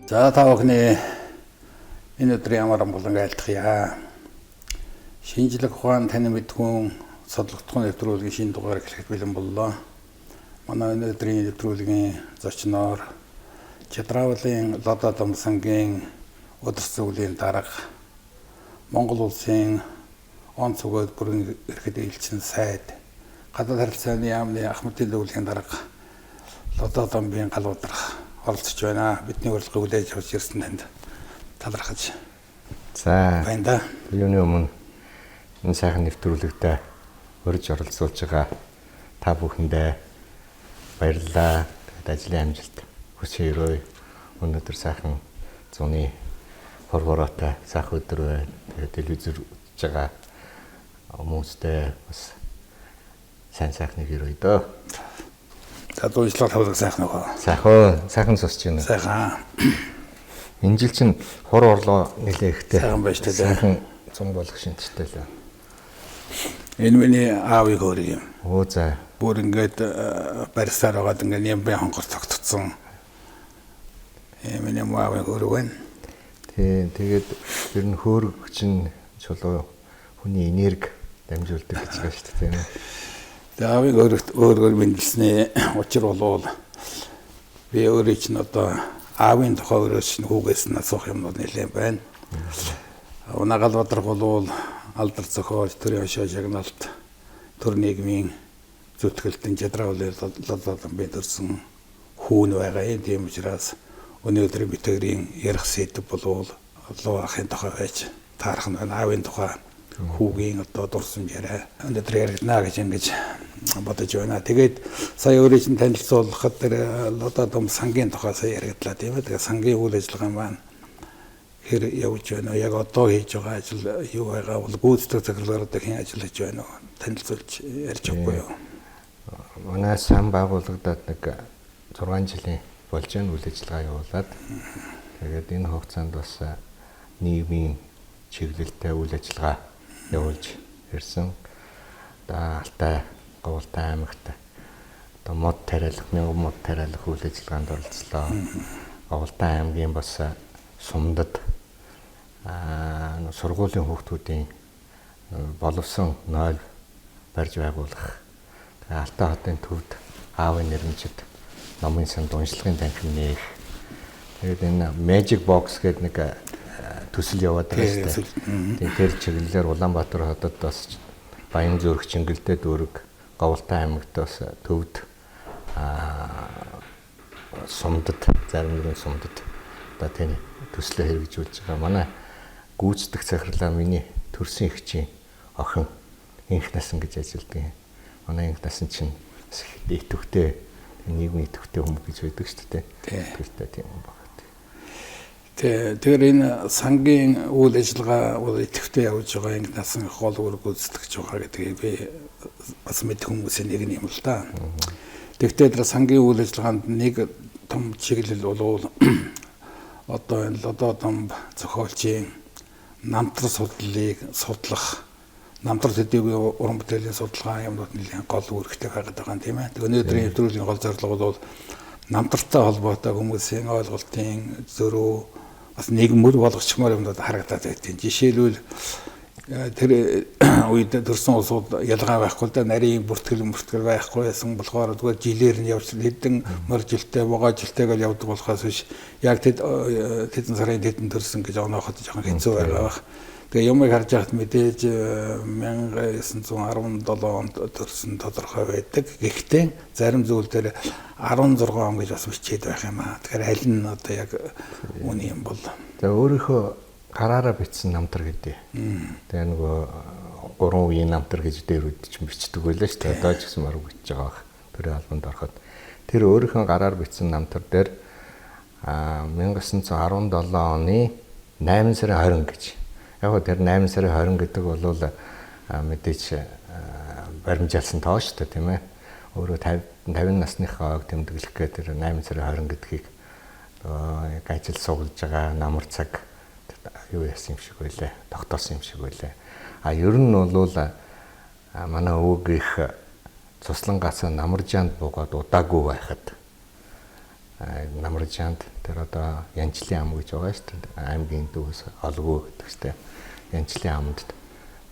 За та бүхний энэ өдрийн ямар амгалан айлтгая. Шинжлэх ухаан таны мэдхүүн судлагдсан нэвтрүүлгийн шинэ дугаар эхлэхэд бэлэн боллоо. Манай энэ өдрийн нэвтрүүлгийн зочноор Чадравлын Лодо Домсангийн удирдсан үеийн дарга Монгол улсын онц өгөөд бүрэн эрхэд элчин сайд гадаад харилцааны яамны Ахмадын дүүлийн дарга Лодо Домбын галуудрах оролцож байна. Бидний урилгыг хүлээж авч ирсэн танд талархаж. За. Баянда. Юуны өмнө энэ сайхан нэвтрүүлэгтээ урьж оролцуулж байгаа та бүхэндээ баярлалаа. Тэгээд ажлын амжилт хүсье өрөө. Өнөөдөр сайхан зуны хорворотой сайхан өдөр байна. Тэгээд телевизээр үзэж байгаа хүмүүстээ бас сайхныг өрөө дөө. За дуучлал тавлаг сайхан нөгөө. Сайхан сонсч байна. Сайхан. Энэ жил чинь хор орлоо нэлээ ихтэй. Сайхан байж тээ. Сайхан зун болох шинжтэй л. Энэ миний аавыг хөрөг юм. Оо за. Бүр ингээд барьсаар байгаад ингээд нямбын хонгор тогтцсон. Миний аавыг хөрөг байна. Тэгээд ер нь хөөрөг чинь чулуу хүний энерги дамжуулдаг гэж байгаа шүү дээ. Аавыг өөрөөр мэдлснээ учир болвол би өөрөө чинь одоо аавын тухай өөрөөс нь хүүгээс нь асуух юмнууд нэлээд байна. Унагаал бодрох болвол алдар зохиолч, төрийн хошоо шагналт, төр нийгмийн зүтгэлтэн Чадравлын Лодо Домбын төрсэн хүүн байгаа юм. Тийм учраас өнөөдрийн битгэрийн ярих сэдв болвол луу ахын тухай байж таарах нь аавын тухай хүүгийн одоо дурсан яриа өнөөдөр яригдана гэж ингэж бодож байна. Тэгээд сая өөрөө чинь танилцуулахад тэр Лодо Домсангийн тухай сая яригдлаа тийм ээ. Тэгээд сангийн үйл ажиллагаа маань хэр явж байна вэ? Яг одоо хийж байгаа ажил юу байгаа бол гүйцэтгэх захиргалаараа хэн ажиллаж байна вэ? Танилцуулж ярьж өгөхгүй юу? Манай сан байгуулагдаад нэг 6 жилийн болж байна үйл ажиллагаа явуулаад. Тэгээд энэ хугацаанд бас нийгмийн чиглэлтэй үйл ажиллагаа явуулж ирсэн. Алтай Говьтай аймагт одоо мод тариалах, мянган мод тариалах үйл ажиллагаанд оролцлоо. Говьтай аймгийн бас Сумдад сургуулийн хүүхдүүдийн боловсон нойл барьж байгуулах. Тэгээ Алтай хотын төвд аавын нэрмжид номын санд уншлагын танхим нээх. Тэгээд энэ Magic Box гэдэг нэг төсөл яваад байгаа шүү дээ. Тэр чиглэлээр Улаанбаатар хотод бас Баян зүрх Чингэлтэй дүүрэг Говьтай аймагт бас төвд Сумдад зарим нэгэн Сумдад одоо тийм төслөө хэрэгжүүлж байгаа. Манай гүйцэтгэх захирлаа миний төрсөн эгчийн охин инх насан гэж ажилладаг. Манай инх насан чинь идэвхтэй нийгмийн идэвхтэй хүмүүс гэж байдаг шүү дээ. Тэгэртэй тийм юм байна. Тэгэхээр энэ сангийн үйл ажиллагаа идэвхтэй явж байгаа инх насан гол үүрэг гүйцэтгэж байгаа гэдгийг би бас мэд хүмүүсийн нэг юм л да. Тэгвэл тэр сангийн үйл ажиллагаанд нэг том чиглэл болвол одоо энэ Лодо Домб зохиолчийн намтар судлалыг судлах, намтар төдийгүй уран бүтээлийн судалгаа юмнууд нэлээд гол үүрэгтэй байгаад байгаа юм тийм ээ. Өнөөдрийн нэвтрүүлгийн гол зорилго бол намтартай холбоотой хүмүүсийн ойлголтын зөрүү бас нийгмүүд болгочихмоор юмнууд харагдаад байдیں۔ Жишээлбэл тэр үед төрсэн улсууд ялгаа байхгүй л да нарийн бүртгэл байхгүй байсан болохоор зүгээр жилээр нь явж хэдэн мөр жилтэй вага жилтэйгээр явдаг болохоос биш яг тэдэн сарын тэдэн төрсэн гэж онооход жоохон хэцүү байгаа. Тэгээ юмыг харж байхад мэдээж 1917 онд төрсэн тодорхой байдаг. Гэхдээ зарим зүйл дээр 16 он гэж бас бичээд байх юм аа. Тэгэхээр аль нь одоо яг үний юм бол. За өөрийнхөө гараараа бичсэн намтар гэдэг. Тэгээ нөгөө 3 үеийн намтар гэж дээр үдч бичдэг байлаа шүү дээ. Одоо ч гэсэн маруу бичиж байгаа бах. Тэр албанд ороход тэр өөрийнхөө гараар бичсэн намтар дээр 1917 оны 8 сарын 20 гэж. Яг гоо тэр 8 сарын 20 гэдэг бол мэдээч баримжаалсан тоо шүү дээ тийм ээ. Өөрөө 50 насныхаа тэмдэглэх гэдэг тэр 8 сарын 20 гэдгийг яг ажил суулж байгаа намар цаг юу яасан юм шиг байлаа. Тогтоосон юм шиг байлаа. Ер нь бол манай өвгөх цуслангаас намаржаанд буугаад удаагүй байхад Намржаанд тэр одоо Янчлын ам гэж байгаа шүү дээ. Аймгийн дүүс олгүй гэдэг чинь Янчлын амд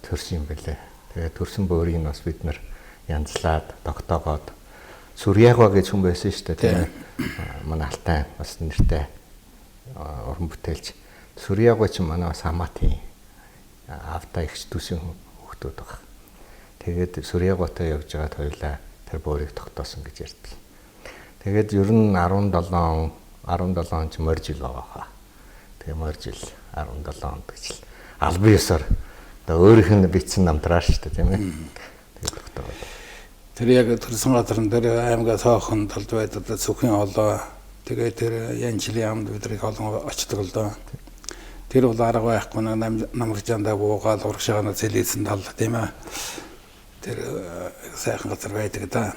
төрсөн юм байлээ. Тэгээд төрсөн бөөрийг бас бид нар янзлаад тогтоогоод Сүрьягва гэж хүн байсан шүү дээ. Тийм. Манай Алтай бас нэртэй уран бүтээлч. Сүрьягва ч манай бас Хамаатын автаа ихч дүүсийн хүүхдүүд баг. Тэгээд Сүрьягватай явж байгаад хоёулаа тэр бөөрийг тогтоосон гэж ярьдаг. Тэгээд ер нь 17 он ч моржил байгаа. Тэгээ моржил 17 онд гэж л албан ёсоор одоо өөрийнх нь бичсэн намтраа шүү дээ тийм ээ. Тэгээд тогтоогод. Тэр яг төрсөн газар дээр аймгаа цаахан талд байдаг зөвхөн олоо. Тэгээд тэр Янчлын амд бидрийг олон очдог л доо. Тэр бол арга байхгүй намржаандаа буугаад урагшаана зэлээсэн тал тийм ээ. Тэр сайхан газар байдаг да.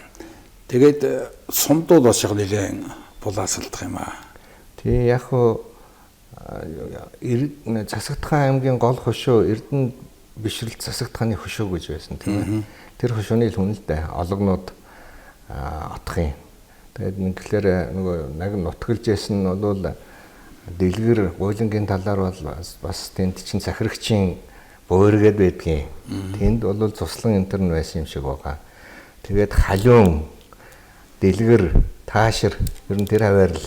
Тэгээд сумдууд бас яг нэлээд булаасалдах юм аа. Тий яг хуу Засагдхан аймгийн гол хошуу Эрдэнэ бишрэлт Засагдханы хошуу гэж байсан тийм ээ. Тэр хошууны хүнэлтэй ологнууд отох юм. Тэгээд нэгκλэр нөгөө нэг нутгалжсэн нь бол дэлгэр гуйлангийн талаар бол бас тэнд чинь сахирагчийн бөөргээд байдгийн. Тэнд бол цуслан энтер нь байсан юм шиг байгаа. Тэгээд халиун дэлгэр таашир ер нь тэр хаваар л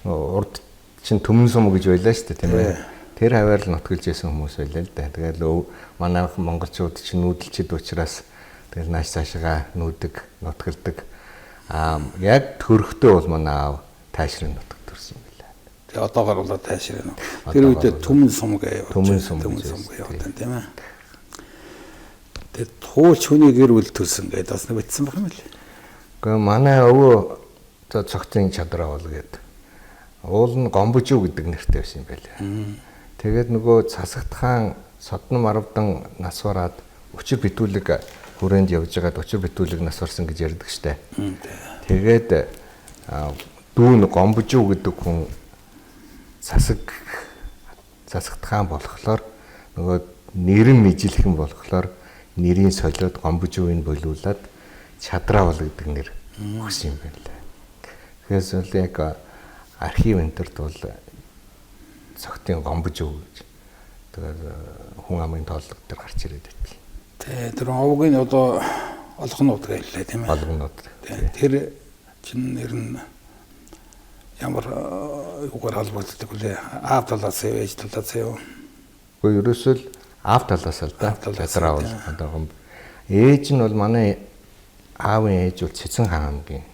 урд чин төмөн сум гэж байлаа шүү дээ тийм ээ. Тэр хаваар л нутгалж байсан хүмүүс байлаа л да. Тэгээд манай монголчууд чинь нүүдэлчд учраас тэгэл нааш цаашгаа нүүдэг, нутгалдаг. Яг төрхтөө бол манай аав таашрын нутаг төрсөн юм байлаа. Тэгээ одоогор бол таашрын. Тэр үед төмөн сум гэж яваад тийм ээ. Тэгээд тууч хүний гэр бүл төрсөн гэдэг бас бичсэн байх юм лээ. Гэхдээ манай өвөө цогцын чадраа бол гээд уул нь гомбожуу гэдэг нэртэй байсан юм байлаа. Тэгээд нөгөө Засагдхан Содон Марвдан нас бараад өчир битүүлэг хүрээнд явж байгаад өчир битүүлэг нас барсан гэж ярьдаг штэ. Тэгээд дүүн гомбожуу гэдэг хүн Засагдхан болохоор нөгөө нэрэн мэжилхэн болохоор нэрийн солиод гомбожууг болиулаад чадраа бол гэдэг нэр өгсөн юм байна. Тэгэхээр л яг архив энтерт бол цогтын гомбожуу гэж тэгээд хүн амын тооллого дээр гарч ирээд байдаг. Тэр овгийн одоо олгонууд гэлээ тийм ээ. Олгонууд. Тэр чинь нэр нь ямар юугаар холбогддог вэ? Аав талаас ээ, ээж талаас ээ. Гэхдээ ерөөсөө л аав талаас л да. Чадраа бол одоо ээж нь бол манай аавын ээж бол Цэцэн хаан аймгийн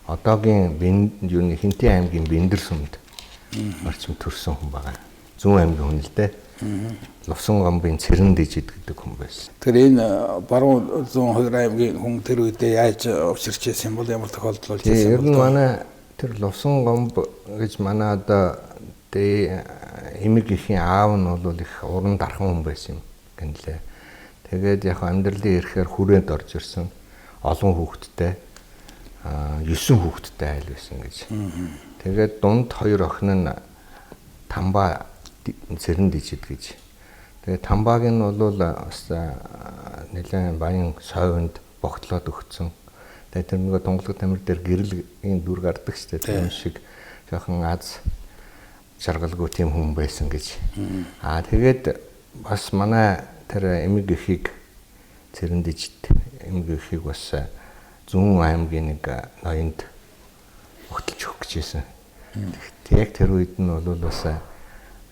одоогийн юуны Хинтээ аймгийн Бэндэр сумд орчим төрсэн хүн байгаа. Зүүн аймгийн хүн л дээ. Лувсан гомбын Цэрэн Дэжид гэдэг хүн байсан. Тэр энэ баруун зүүн хоёр аймгийн хүн тэр үедээ яаж өвчирч байсан бол ямар тохиолдол болж байсан бэ? Ер нь манай тэр Лувсан гомб гэж манай одоо эмэг ихийн аав нь бол их уран дархан хүн байсан юм гэнлээ. Тэгээд яг амьдралын ирэхээр хүрээнд орж ирсэн. Олон хүүхэдтэй 9 хүүхэдтэй айл байсан гэж. Тэгээд дунд хоёр охин нь Тамба Цэрэн Дэжид гэж. Тэгээд Тамбаг нь бол бас нэлээд баян сойвонд богтлоод өгцөн. Тэгээд тэр нэг тунгалаг тамир дээр гэрлийн дүр гардаг шүү дээ. Тэр шиг жоохон аз жаргалгүй тийм хүн байсан гэж. Тэгээд бас манай тэр эмэг эхийг Цэрэн Дэжид эмэг эхийг бас зүүн аймгийн нэг ноёнд өгтөлж өгөх гэжсэн. Яг тэр үед нь бол бас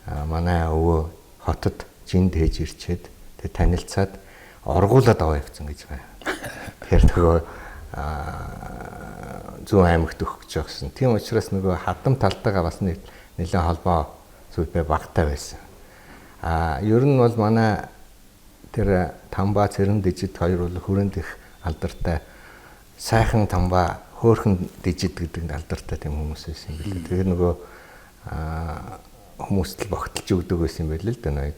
манай өвөө хотод жинд хийж ирчээд тэг танилцаад оргуулад аваа явцсан гэж байна. Тэгэхээр нөгөө зүүн аймагт өгөх гэж байсан. Тийм учраас нөгөө хадам талтайгаа бас нэлээд холбоо зүйлбэ багтаа байсан. Ер нь бол манай тэр Тамба Цэрэн Дэжид хоёр бол хүрээнд их алдартай сайхан Тамба хөөхөн Дэжид гэдэг алдартай тийм хүмүүс байсан юм билээ. Тэгэхээр нөгөө хүмүүст л богтолж өгдөг байсан юм байл л да.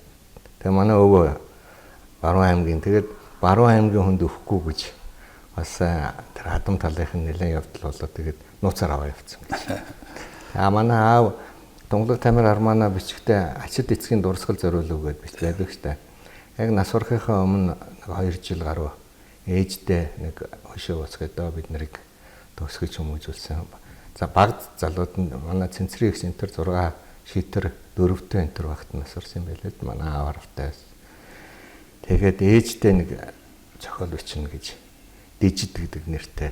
Тэгээ манай өвөө Баруун аймгийн тэгээд Баруун аймгийн хүнд өгөхгүй гэж бас тэр хадам талынхын нэлээд явдал болоо тэгээд нууцаар аваа явцсан гэж. Манай аав Тунгалаг тамир армаана бичгтээ ачид эцгийн дурсгал зориулав гэж бичдэг штэ. Яг нас барахынхаа өмнө 2 жил гаруй ээждээ нэг хөшөө уцгээд бид нарыг төгсгөж хүмүүжүүлсэн. за баг залууд нь манай цэнцрийн их центр 6 шитэр 4-тэй энтер багт насарсан юм байлээ. Манай авааралтай байсан. Тэгээд ээжтэй нэг зохиол бичнэ гэж дижид гэдэг нэртэй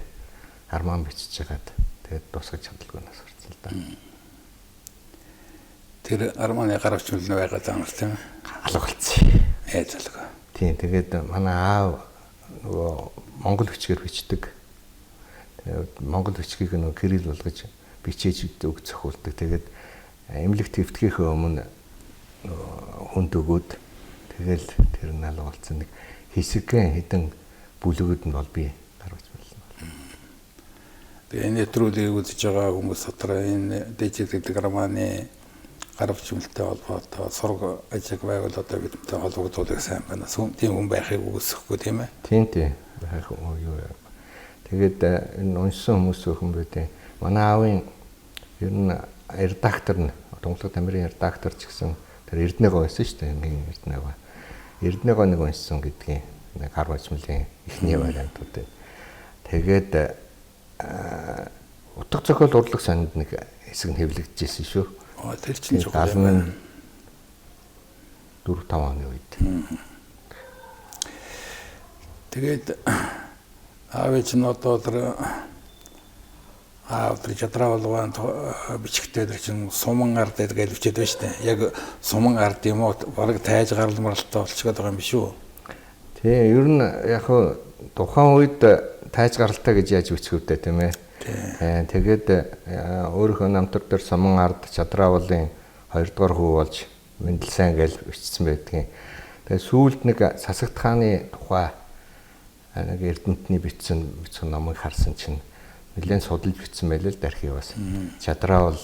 арман бичиж хагаад тэгээд дуусгаж чадлагүй насарсан л да. Тэр арманы гаравч мэл байгаад байгаа юм тийм ээ. Алга болсон. Залгаа. Тийм тэгээд манай аав нөгөө монгол бичгээр бичдэг. Тэгээд монгол бичгийг нөгөө кирилл болгож бичээж өг зохиулдаг. Тэгээд эмнэлэг твтгэхийн өмнө хүнд өгөөд тэгэл тэр нь алга болсон. Нэг хэсэгэн хэдэн бүлгүүд нь бол би гаргаж байлаа. Тэгээ энэ нэвтрүүлгийг үзэж байгаа хүмүүс дотор энэ дижид гэдэг арманы гаравч мэлтэй холбоотой сураг ажиг байгууллагатай бидэнтэй холбогдуулах сайн байна. Тийм хүн байхыг үгүйсэхгүй тийм ээ. Тийм байх юу. Тэгээд энэ уншсан хүмүүс өхөн байдیں۔ Манай аавын ер нь редактор нь Монголын тамирын редактор ч гэсэн тэр Эрдэнэгаа байсан шүү дээ. Энгийн Эрдэнэгаа. Эрдэнэгаа нэг уншсан гэдгийг нэг гарваж мөлийн ихний вариантууд. Тэгээд утга зохиол урлаг санд нэг хэсэг нь хэвлэгдэжсэн шүү. Тэр чинь чухал юм байна. 4-5 оны үед. Тэгээд аавч нь одоо тэр чадраалгын бичгтээ тэр чинь суман ард гэдэг хэлвчээд байна шүү дээ. Яг суман ард юм уу бараг тайж гарал маралтай болчиход байгаа юм биш үү? Тий, ер нь яг хуу тухайн үед тайж гаралтай гэж яаж бичих вэ тийм ээ? Тэгээд өөрийнхөө намтар дээр суман ард чадраалгын 2 дугаар хүү болж мэндэлсэн гэж бичсэн байдгийн. Тэгээд сүүлд нэг сасагт хааны тухай нэг эрдэмтний бичсэн номыг харсан чинь нэлээд судалж бичсэн байлээ л архиваас. Чадраал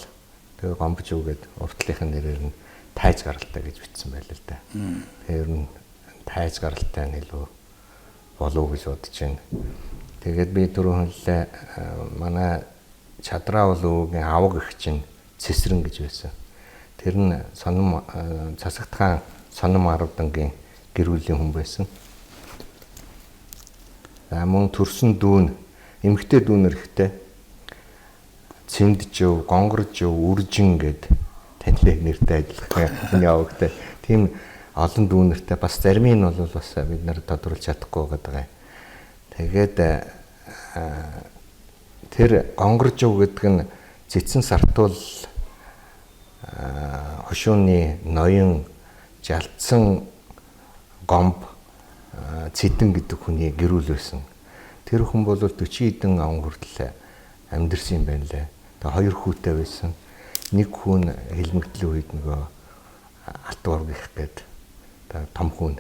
тэгээ гомбож үгээд уртлынхын нэрээр нь тайж гаралтай гэж бичсэн байлээ л да. Тэр нь тайж гаралтай нэлөө болов гэж бодож байна. Тэгээд би түрүүн хэллээ манай чадраал өвгийн аваг их чинь цэсрэн гэж байсан. Тэр нь сонном засагт хаан сонном 10 дангийн гэр бүлийн хүн байсан. Мөн төрсөн дүүн эмэгтэй дүүнэр ихтэй цэмджөв, гонгоржөв, үржин гэд танилыг нэртэй ажиллах хүний авагтай. Тийм олон дүүнэртэй бас зарим нь бол бас бид нар тодруулж чадахгүй байгаа. Тэгээд тэр гонгоржөв гэдэг нь цэцэн сартуул хошууны ноён жалтсан гомб цэдэн гэдэг хүний гэрүүл байсан. Тэр хүн бол 40 хэдэн он хүртэл амьдэрсэн юм байна лээ. Тэгээ 2 хүүтэй байсан. Нэг хүн хэлмэгдлийн үед нөгөө алт ургих гээд том хүн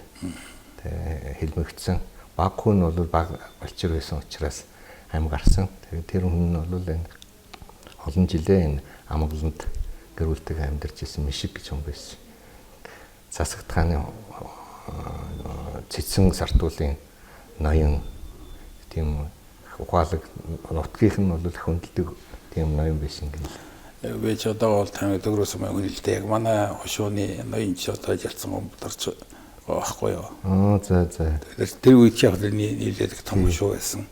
хэлмэгдсэн. Баг хүн бол баг болчир байсан учраас ам гарсан. Тэгээ тэр хүн нь бол энэ олон жилээ энэ амгаланд гэрүүлтэйг амьдарч исэн мишиг гэж хүн байсан. Засагт хааны цэцэн сартуулын ноён тийм ухаалаг нутгийнх нь бол хөндлөдөг тийм ноён байсан гэнэ. Би ч одоо бол таны дөрөөс мөн үнэлдэ яг манай хошууны ноён ч одоо ялцсан гомдорч байхгүй юу. За. Тэр үед ч яг нийлээд том хошуу байсан.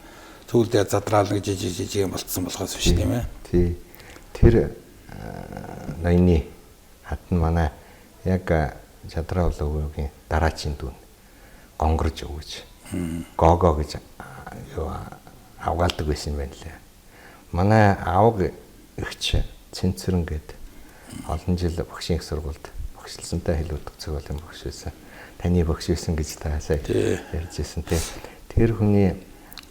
Түүлдээ задраал нэг жижиг юм болцсон болохоос биш тийм ээ. Тий. Тэр ноёны хатан манай яг чадраал өвгийн дараачийн дүүн гонгорж өгч гого гэж юу авгаалдаг байсан юм байна лээ. Манай авга ихч цэнцэрэн гээд олон жил багшийн их сургуульд багшлсантай хэлүүлдэг цогцолын багш байсан. Таны багш байсан гэж та сая ярьжсэн тийм. Тэр хүний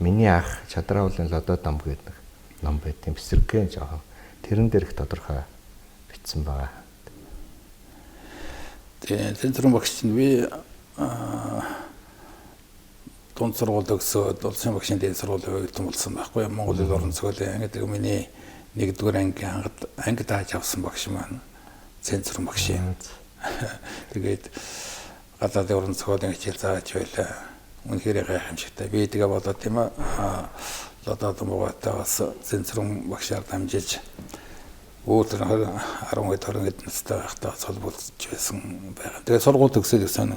миний ах чадраалын лодо дам гэдэг ном байт юм бэсэргэн жоохон тэрэн дээр их тодорхой бичсэн байгаа. Тэгээ цэнцэрэн багш чинь би дунд сургууль өгсөд улсын багшийн дэд сургуулийн өгдөн болсон байхгүй юу. Монголын орон зохиолын ангид миний 1-р ангийн анги тааж авсан багш маань цэнцэрэн багш юм. Тэгээд гадаадын орон зохиолын хичээл зааж байлаа. Үнэхээр гайхамшигтай. Би тэгээ бодоод тийм аа лодод муугатай бас цэнцэрэн багшаар дамжиж өөр 10-20 настай байхдаа холбогдож байсан байгаа. Тэгээ сургууль төгсөөд өсөн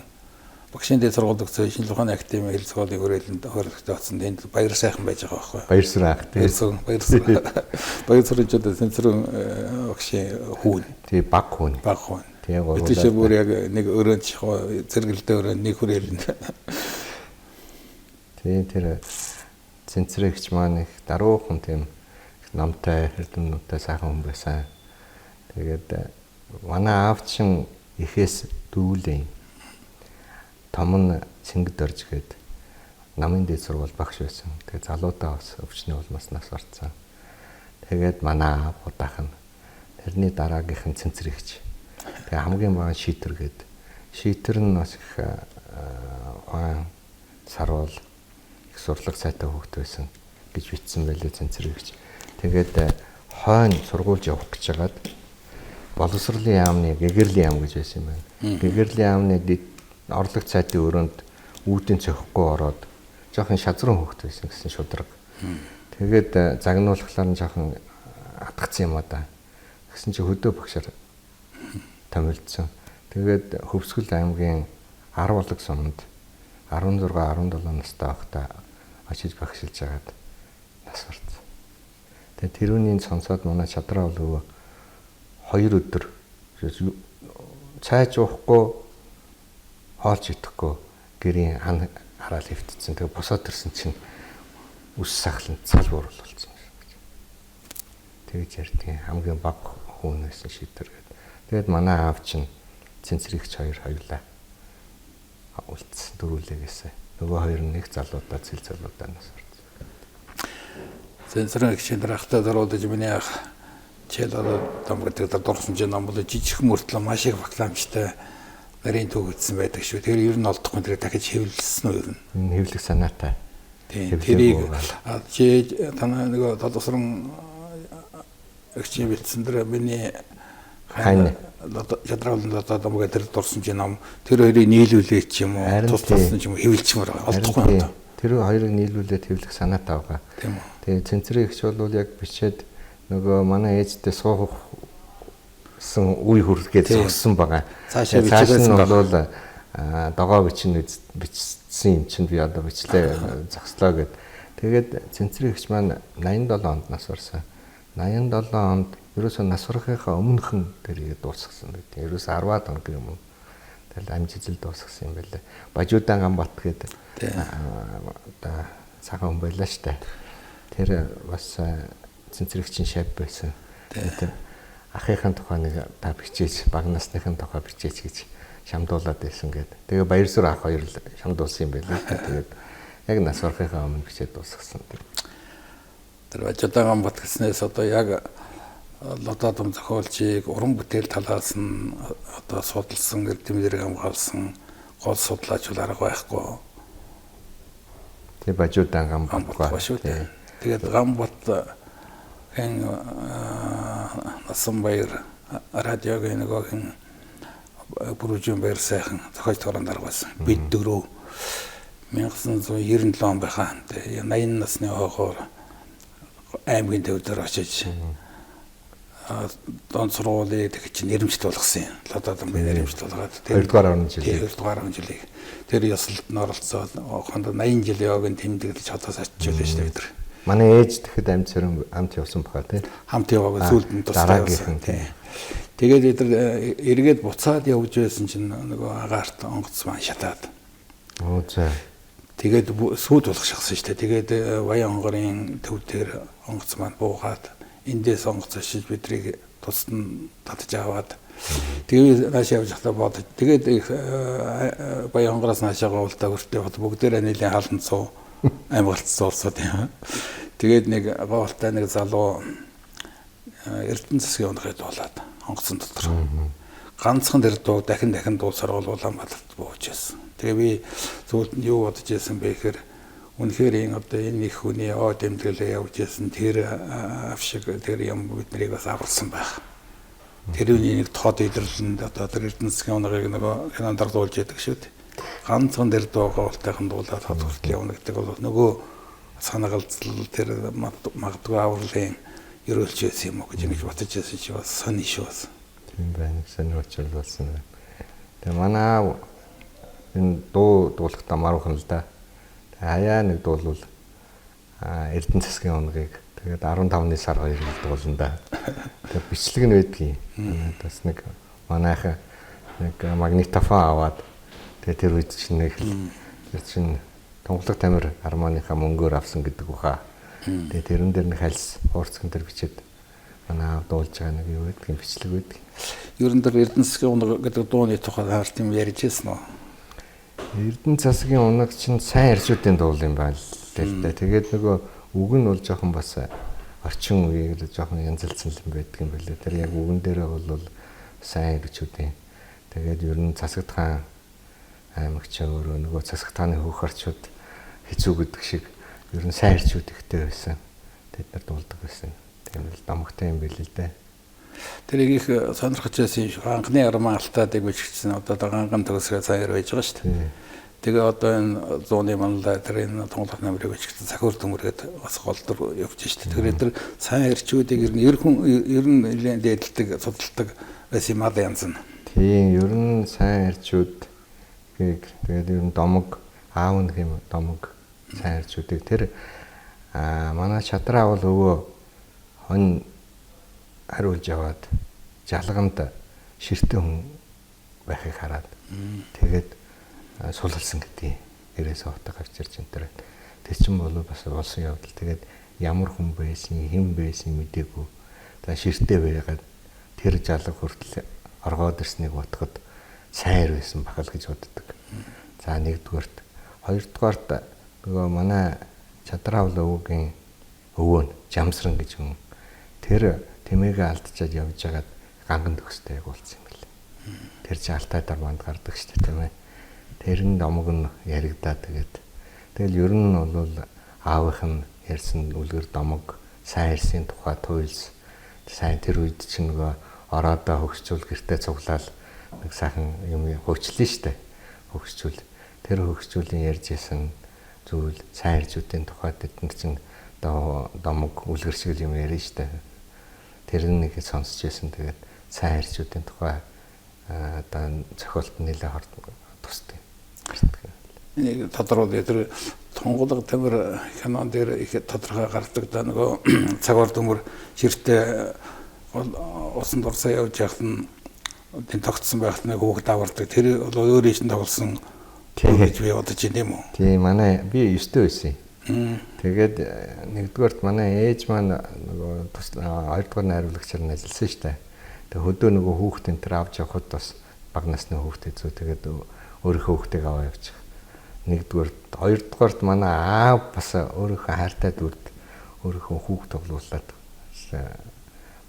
багшийн дэд сургууль өгсөн шинжлэх ухааны академийн хэл сургуулийн хүрээлэнд хөрөлтөд оцсон тэнд баяр сайхан байж байгаа байхгүй. Баяр сүрэн ах тийм. Баяр сүрэнчүүд цэнцэрэн багшийн хүүн. Тийм баг хүүн. Баг хүүн. Тийм гоо. Тэшээ бүр яг нэг өрөөнд зэрэгэлдээ өрөөнд нэг хүрээлэнд. Тийм тэр цэнцрэгч маань их даруухан тийм намтай эрдэмнүүдтэй сайхан хүн байсан. Тэгээд манай аав чинь ихээс дүүлээ. Том нь Цэнгэд орж гээд намын дэд сургууль багш байсан. Тэгээд залуудаа бас өвчнөө улмаас нас барцсан. Тэгээд манай аав удаах нь тэрний дараагийнх нь цэнцрэгч. Тэгээд хамгийн бага шийтэр гээд шийтэр нь бас их ухаан саруул их сурлаг сайтай хүүхэд байсан гэж бичсэн байлээ цэнцрэгч. Тэгээд хойно сургуульд явах гэж хагаад боловсролын яамны Гэгэрлийн яам гэж байсан юм байна. Гэгэрлийн яамны орлогч сайдын өрөөнд үүдийн цохихгүй ороод жоохон шазрын хөвгт байсан гэсэн шудраг. Тэгээд загнуулахлаар нь жоохон атгацсан юм да. Гэсэн чи хөдөө багшаар томилдсон. Тэгээд Хөвсгөл аймгийн 10 болог суманд 16 17 настай байхдаа очиж багшилж хагаад нас барсан. Тэгээд тэрүүнийг сонсоод манай чадраа бол 2 өдөр цайж уухгүй хоолж идэхгүй гэрийн хан хараал хөвтцэн. Тэгээ босоод ирсэн чинь үс сахлан цал буурал болсон гэж. Тэгж ярьдیں۔ Хамгийн баг хүн байсан шийдвэр гэдэг. Тэгээд манай аав чинь цэнцрэгч хоёр хоёулаа үлдсэн дөрүүлээгээсээ. Нөгөө хоёр нь нэг залуудаа цэл залуудаа нас барсан. Цэнцрэгч нарахтаа дөрүүлж миний ах чэлээд том гэдэг дурсан чинь ном бол жижиг мөртлөө маш их рекламжтай нарийн төгөлдсөн байдаг шүү. Тэр ер нь олдохгүй тэр дахиж хэвлэлсэн үү ер нь. Энэ хэвлэх санаатай. Тийм. Тэрийг чи танаа нөгөө тодосрон өгчийн бэлдсэн дээр миний хань ядрaalын датамга тэр дурсан чинь ном тэр хоёрыг нийлүүлээ ч юм уу тусласан ч юм уу хэвлэлчмээр олдохгүй юм. Тэр хоёрыг нийлүүлээд хэвлэх санаатай байгаа. Тийм үү. Тэгээ цэнцрэгч бол яг бичээд нөгөө манай ээжтэй суугсан үе хүргээд зогссон байгаа. Цааш нь бол догоо бичсэн юм чинь би одоо бичлээ зогслоо гэд. Тэгээд цэнцрэгч маань 87 онд нас барсан. 87 онд ерөөсөө нас барахынхаа өмнөхөн тэрийг дуусгасан гэдэг. Ерөөсөө 10-аад он юм. Тэгэл амжилттай дуусгасан юм байлаа. Бажуудан Гамбат гэдэг одоо цагаан хүн байлаа штэ. Тэр бас цэнцрэгчийн шав байсан. Тэр ахыхын тухай нэг та бичээж, баг насныхын тухай бичээж гэж шамдуулаад байсан гэдэг. Тэгээ Баярсүр ах хоёр л шамдуулсан юм байлаа. Тэгээд яг нас барахынхаа өмнө бичээд дуусгасан. Тэр Бажуудан Гамбат гэснээс одоо яг лодоодом зохиолчийг уран бүтээл талаас нь одоо судалсан, эрдэмтдэрийг хамгаалсан гол судлаач бол арга байхгүй. Тэгээ Бажуудан Гамбат шүү дээ. Тэгээд Гамбат хэн Насанбаяр радиогийн нэгэн бүрүүжин баяр сайхан зохиолч тогрон дарга байсан. Бид дөрөв 1997 он байхаа. 80 насны хойгоор аймгийн төвдөр очиж дон сургуулийг тэгж нэрмжлэл болгосон юм. Лодоодон нэрмжлэл болгоод 2-р орны жилийг 2-р орны жилийг тэр ёслолд нь оролцоод 80 жилийн ойг нь тэмдэглэж хотоос очижулаа шүү дээ тэр. Манай ээж тэгэхэд амт явсан баха тий. Хамт яваагүй зүйлд нь тустай явсан тий. Тэгээд эдгээр эргээд буцаад явж байсан чинь нөгөө агаарт онгоц маань шатаад. Оо за. Тэгээд сүйд болох шахсан шүү дээ. Тэгээд Баян хонгорын төв дээр онгоц маань буугаад эндээс онгоц ашиж бидрийг тусад нь татж аваад тэгээд нааш явж захтаа бодож тэгээд Баян хонгороос наашаа уултаа хүртээ бүгдээрээ нийлэн хаалт цуу амгалцсан улсууд юм. Тэгээд нэг гоолтай нэг залуу Эрдэнэ засгийн унахад болоод онгоцон дотор. Ганцхан тэр дуу дахин дуу сургууль Улаанбаатарт бууж байсан. Тэгээ би зөвхөн юу бодож байсан бэ гэхээр үнэхээр одоо энэ их хүний дэмдэглээ явж байсан тэр авшиг тэр юм бид нарыг бас аварсан байх. Тэрүүний нэг тод илэрлэнд одоо тэр Эрдэнэ засгийн унахыг нөгөө хянаар дуулж яадаг шүү дээ. Ганцхан тэр дуугаалтайхан дуулаад хот хүртэл явна гэдэг бол нөгөө санаагалзал тэр магадгүй авралын ерөөлч байсан юм уу гэж ингэж бодож байсан чи бас сони шүү бас. Тийм байна. Сони очил болсон байна. Тэгээ манай энэ дуу дуулахдаа маруухан л да. Хаяа нэг дуулвал Эрдэнэ засгийн оногийг тэгээд 15-ны сар 2-ыг дуулна да. Тэгээд бичлэг нь байдгийн. Бас нэг манайхан нэг магнитофон аваад тэгээд тэр үед чинь нэг тэр чинь Тунгалаг Тамир армааныхаа мөнгөөр авсан гэдэг баха. Тэгээд тэрэн дээр нэг хальс хуурцган дээр бичээд манай дуулж байгаа нэг юу гэдгийг бичлэг байдаг. Ер нь Эрдэнэ засгийн оног гэдэг дууны тухай харт юм ярьж ирсэн үү? Эрдэнэ засгийн оног чинь сайн ирсүүдийн дуул юм байна л да. Тэгээд нөгөө үг нь бол жоохон бас орчин үеийг жоохон янзалцсан юм байдаг юм билээ. Тэр яг үгэн дээрээ бол сайн ирчүүдийн. Тэгээд ер нь Засагт хаан аймагч өөрөө нөгөө Засагт хааны хөх орчууд хэцүү гэдэг шиг ер нь сайн ирчүүд ихтэй байсан. Тэд нар дуулдаг байсан. Тийм л домогтой юм билээ л дээ. Тэрийг их сонирхож байсан юм шиг анхны арман алтаадыг бичсэн одоо ганган төгсгөө саяар байж байгаа шүү дээ. Тэгээ одоо энэ зууны манлаа тэр энэ Тунгалаг намрыг бичсэн сахиур төмөргээд бас голдор явж шүү дээ. Тэгэхээр тэр сайн ирчүүдийг ер нь нэлээд дээдэлдэг судалдаг байсан юм аа янз нь. Тийм ер нь сайн ирчүүд тэгээд ер нь домог аав нэг юм домог сайн ирчүүдийг тэр манай Чадраа бол өвөө хон хариулж яваад жалганд ширтээ хүн байхыг хараад тэгээд сулалсан гэдгийг гэрээс хавтаа гарч ирж энэ. Тэр чинь болов бас болсон явдал. Тэгээд ямар хүн байсан, хэн байсан мэдээгүй. За ширтээ байгаад тэр жалга хүртэл оргоод ирснийг бодоход сайн ир байсан бахал гэж боддог. За нэгдүгээрт, хоёрдугаарт нөгөө манай Чадраавл өвөгийн өвөө нь Жамсран гэж хүн. Тэр тэмээгээ алдчихад явж байгаад ганган төгстэй яг болсон юм байна. Тэр чинь Алтай дарманд гардаг шүү дээ, тийм ээ. Тэр нь домог нь яригдаа тэгэл ер нь бол аавынх нь ярьсан үлгэр домог сайн ирсийн тухай туйлс сайн тэр үед чинь нөгөө ороодоо хөгсчүүл гэртээ цуглаал нэг сайхан юм хөөчлөө штэ хөгсчүүл тэр хөгсчүүлийн ярьж исэн зүйл сайн ирчүүдийн тухай тэднэр чинь одоо домог үлгэр шиг юм ярьж штэ тэр нэг сонсч байсан тэгээд сайн ирчүүдийн тухай одоо зохиолт нэлээ тусдаг. Энийг тодруулъя. Тэр Тунгалаг Тамир кинон дээр их тодорхой гардаг да нөгөө цагаар төмөр ширтээ усан дурсаа явж яхад нь тийм тогтсон байхад нэг хүүхд авардаг. Тэр бол өөрөө чинь тоглосон гэж би бодож байна юм уу? Тийм манай би 9-тэй байсан. Тэгээд нэгдүгээрт манай ээж маань нөгөө хоёрдугаар найруулагчаар нь ажилласан шүү дээ. Тэгээд хөдөө нөгөө хүүхдийн тэр авч явахад бас бага насны хүүхдээ зөө тэгээд өөрийнхөө хүүхдийг аваа явчих. Нэгдүгээрт, хоёрдугаарт манай аав бас өөрийнхөө хайртай дүрд өөрийнхөө хүүхд тоглуулад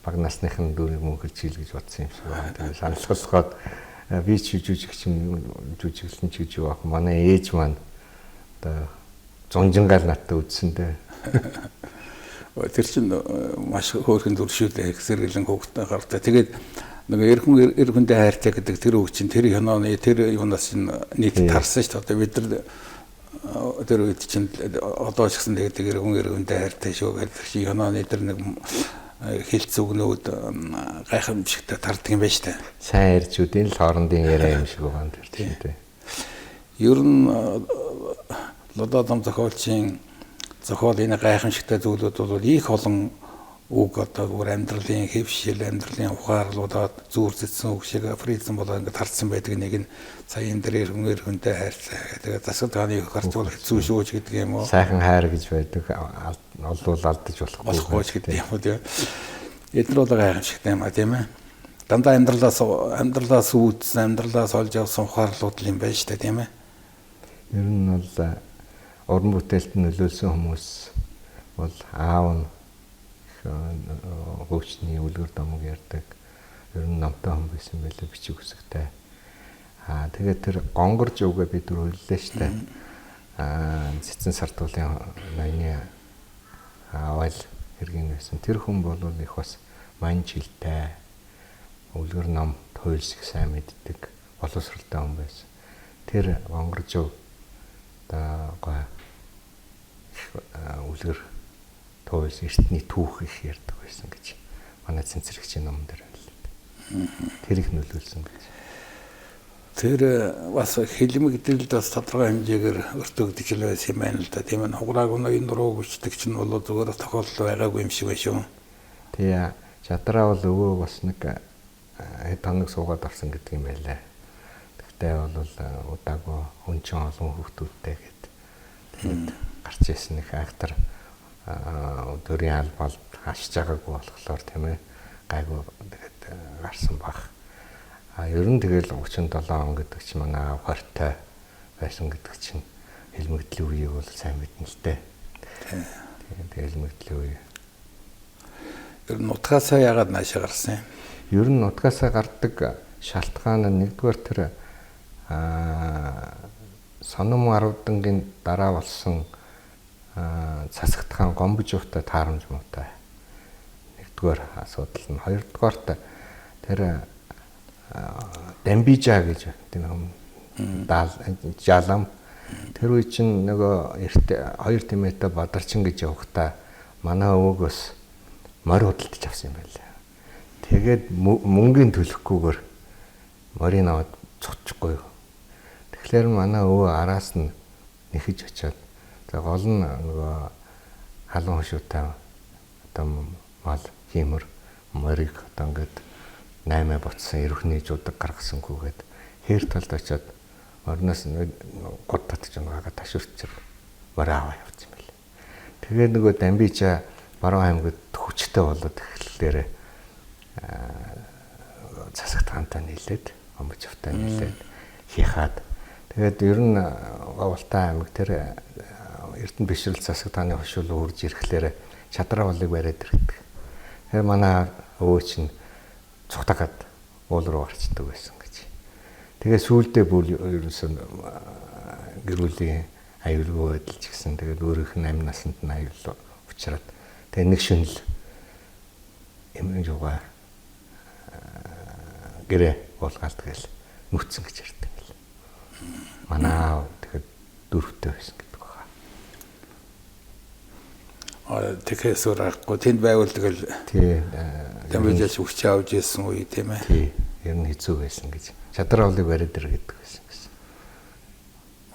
бага насныхын дүрийг мөнхөж хил гэж бодсон юм шиг байна. Тэгээд саналхалхаад би ч жүжиглэн ч гэж явах манай ээж маань одоо зунжингаал надад үдсэндээ. Тэр чинь маш хөөрхөн дүр шүү дээ. Сэргэлэн хүүхдтэй гартай. Тэгээд нөгөө эр хүндээ хайртай гэдэг тэр үг чинь тэр киноны тэр юунаас чинь нийт тарсан шүү дээ. Одоо бид нар тэр үед чинь одоо ч гэсэн тэгээд эр хүндээ хайртай шүү гэдэг чинь киноны тэр нэг хэлц үгнүүд гайхамшигтай тардаг юм байна шүү дээ. Сайн ирчүүдийн л хоорондын яриа юм шиг байна тэр тийм дээ. Ер нь лододом зохиолчийн зохиол энэ гайхамшигтай зүйлүүд бол их олон үг одоо бүр амьдралын хэвшил, амьдралын ухаарлуудад зүүр зэтсэн үг шиг фризм болоо ингээд харцсан байдаг нэг нь сая энэ дээр хүнтэй хайрцаа. Тэгээд Засагт хааны их харцуул хэцүү шүүж гэдэг юм уу? Сайхан хайр гэж байдаг. Олвол алдаж болохгүй гэдэг юм уу тийм. Эдгээр бол гайхамшигтай юм а тийм ээ. Дандаа амьдралаас үүдсэн, амьдралаас олж авсан ухаарлууд юм байна шүү дээ тийм ээ. Ер нь бол уран бүтээлд нөлөөлсөн хүмүүс бол аав нь хөгжний үлгэр домог ярьдаг. Ер нь номтой хүн байсан байлаа бичиг үсгтэй. Тэгээд тэр гонгорж өвгөө бид түр хөллөө штэ. Цэцэн сартуулын ноёны авал хэргийн байсан. Тэр хүн бол их бас мань жилтэй. Үлгэр ном туйлсыг сайн мэддэг. Боловсралтай хүн байсан. Тэр гонгорж ов одоо үлгэр туйлс эртний түүх их ярьдаг байсан гэж манай цэнцэрэгчийн ном дээр байна л. Тэр их нөлөөлсөн гэж. Тэр бас хэлмэгдэлд бас тодорхой хэмжээгээр өртөгдөж л байсан юм байна л да. Тийм ээ. Хуграаг ноён дуруу бичдэг чинь бол зүгээр тохиолдол байгаагүй юм шиг байна шүү. Тэгээ чадраа бол өвөө бас нэг хэд хоног суугаад авсан гэдэг юм байлаа. Тэгтээ бол удаагүй өнчин олон хүүхдүүдтэй гээд тэгээд гарч ирсэн их актер өдрийн албалд хашиж байгаагүй болохоор тийм ээ гайгүй тэгээд гарсан баг. Ер нь тэгэл 37 он гэдэг чинь манай аав хортой байсан гэдэг чинь хэлмэгдлийн үеийг бол сайн мэднэ л дээ. Тэгээд хэлмэгдлийн үе. Ер нь утгаасаа яагаад наашаа гарсан юм? Ер нь утгаасаа гардаг шалтгаан нь нэгдүгээр тэр Соном 10 дангийн дараа болсон Цасагт хаан Гомбожуутай таарамж муутай. Нэгдүгээр асуудал нь. Хоёрдугаарт тэр Дамбижа гэж тийм жалам тэр үе чинь нөгөө хоёр тэмээтэй Бадарчин гэж явахдаа манай өвгөөс морь худалдаж авсан юм байлаа. Тэгээд мөнгөний төлөхгүйгээр морийг аваад цуцчихгүй. Тэгэхээр манай өвөө араас нь нэхэж очиод за гол нь нөгөө халуун хошуутай одоо мал хиймэр морийг одоо ингээд 8 буцсан эрхний жудаг гаргасангүйгээд хээр талд очиод орноос год татж байгаагаа ташуурчир морь аваа явуулсан юм байна. Тэгээд нөгөө Дамбижа Баруун аймагт хүчтэй болоод эхлэлээр Цасагт хаантай нийлээд Гомбожуутай нийлээд хийхаад тэгээд ер нь Говьалтай аймаг тэр Эрдэнэ бишрэл Цасагт хааны хошуулуу үрж ирэхлээр Чадраа болыг бариад ирдэг. Тэгэхээр манай өвөө чинь цухтагаад уул руу гарчдаг байсан гэж. Тэгээ сүүлдээ бүр ерөөсөн гэрүүлийн аюулгүй байдал ч гэсэн тэгээд өөрийнх нь амь насанд нь аюул учраад тэгээ нэг шөнөл эмэн жугаа гэрээ уулгаалт гээл нүцэн гэж ярьдаг юм л. Манай тэгээд дөрөвтэй байсан гэдэг байна. Тэгэхээр сурахгүй тэнд байвал тэгэл тий Дамбижаач хүч авч ирсэн үе тийм ээ. Тий ер нь хэцүү байсан гэж. Чадраа болыг бариад ир гэдэг байсан гэсэн.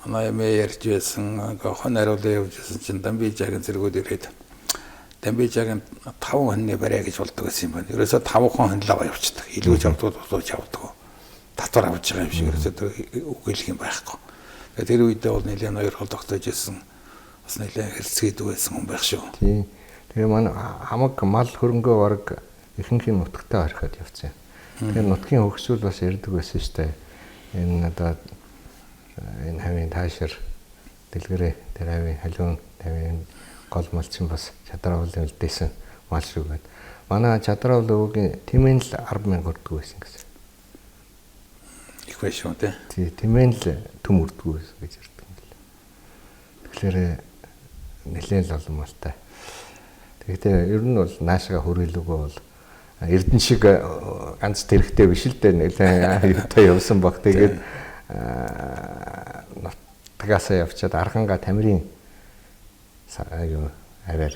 Манай эмээ ярьж байсан хон хариулаа явж байсан чинь Дамбижаагийн зэргүүд ирээд Дамбижаагийн 5 хоньны барай гэж болдог байсан юм байна. Ерөөсө 5 хон хоньлоо явуулдаг. Илүүж авдаг тусууч авдаг. Татвар авч байгаа юм шиг ерөөсө үгээлэх юм байхгүй. Тэгээд тэр үедээ бол нэлээд ноёрхол тогтоож ирсэн. Бас нэлээд хэрцгийдэг байсан хүн байх шүү. Тий. Тэгээ манай хамаг мал хөрөнгөө бараг ихэнхийн нутагтаа орхиод явцсан. Тэгэхээр нутгийн хөгжүүл бас ярддаг байсан шүү дээ. Энэ одоо энэ хавийн таашир дэлгэрээ тэр хавийн халуун тавийн гол мал чинь бас Чадраа уулын үлдээсэн мал шүү гэдэг. Манай Чадраа уулын тэмээн л 10,000 хүрдэг байсан гэсэн. Их байх шүү дээ. Тий, тэмээн л төм үрдэг байсан гэж ярьдаг юм байна. Тэгэхээр нэлээд л олон малтай. Тэгэхээр ер нь бол наашгаа хөрөөлөгөө бол Эрдэнэ шиг ганц тэрэгтэй биш л дээ нэлээд юутай явсан баг. Тэгээд нутгаасаа явчаад Арханга Тамирын юу аваар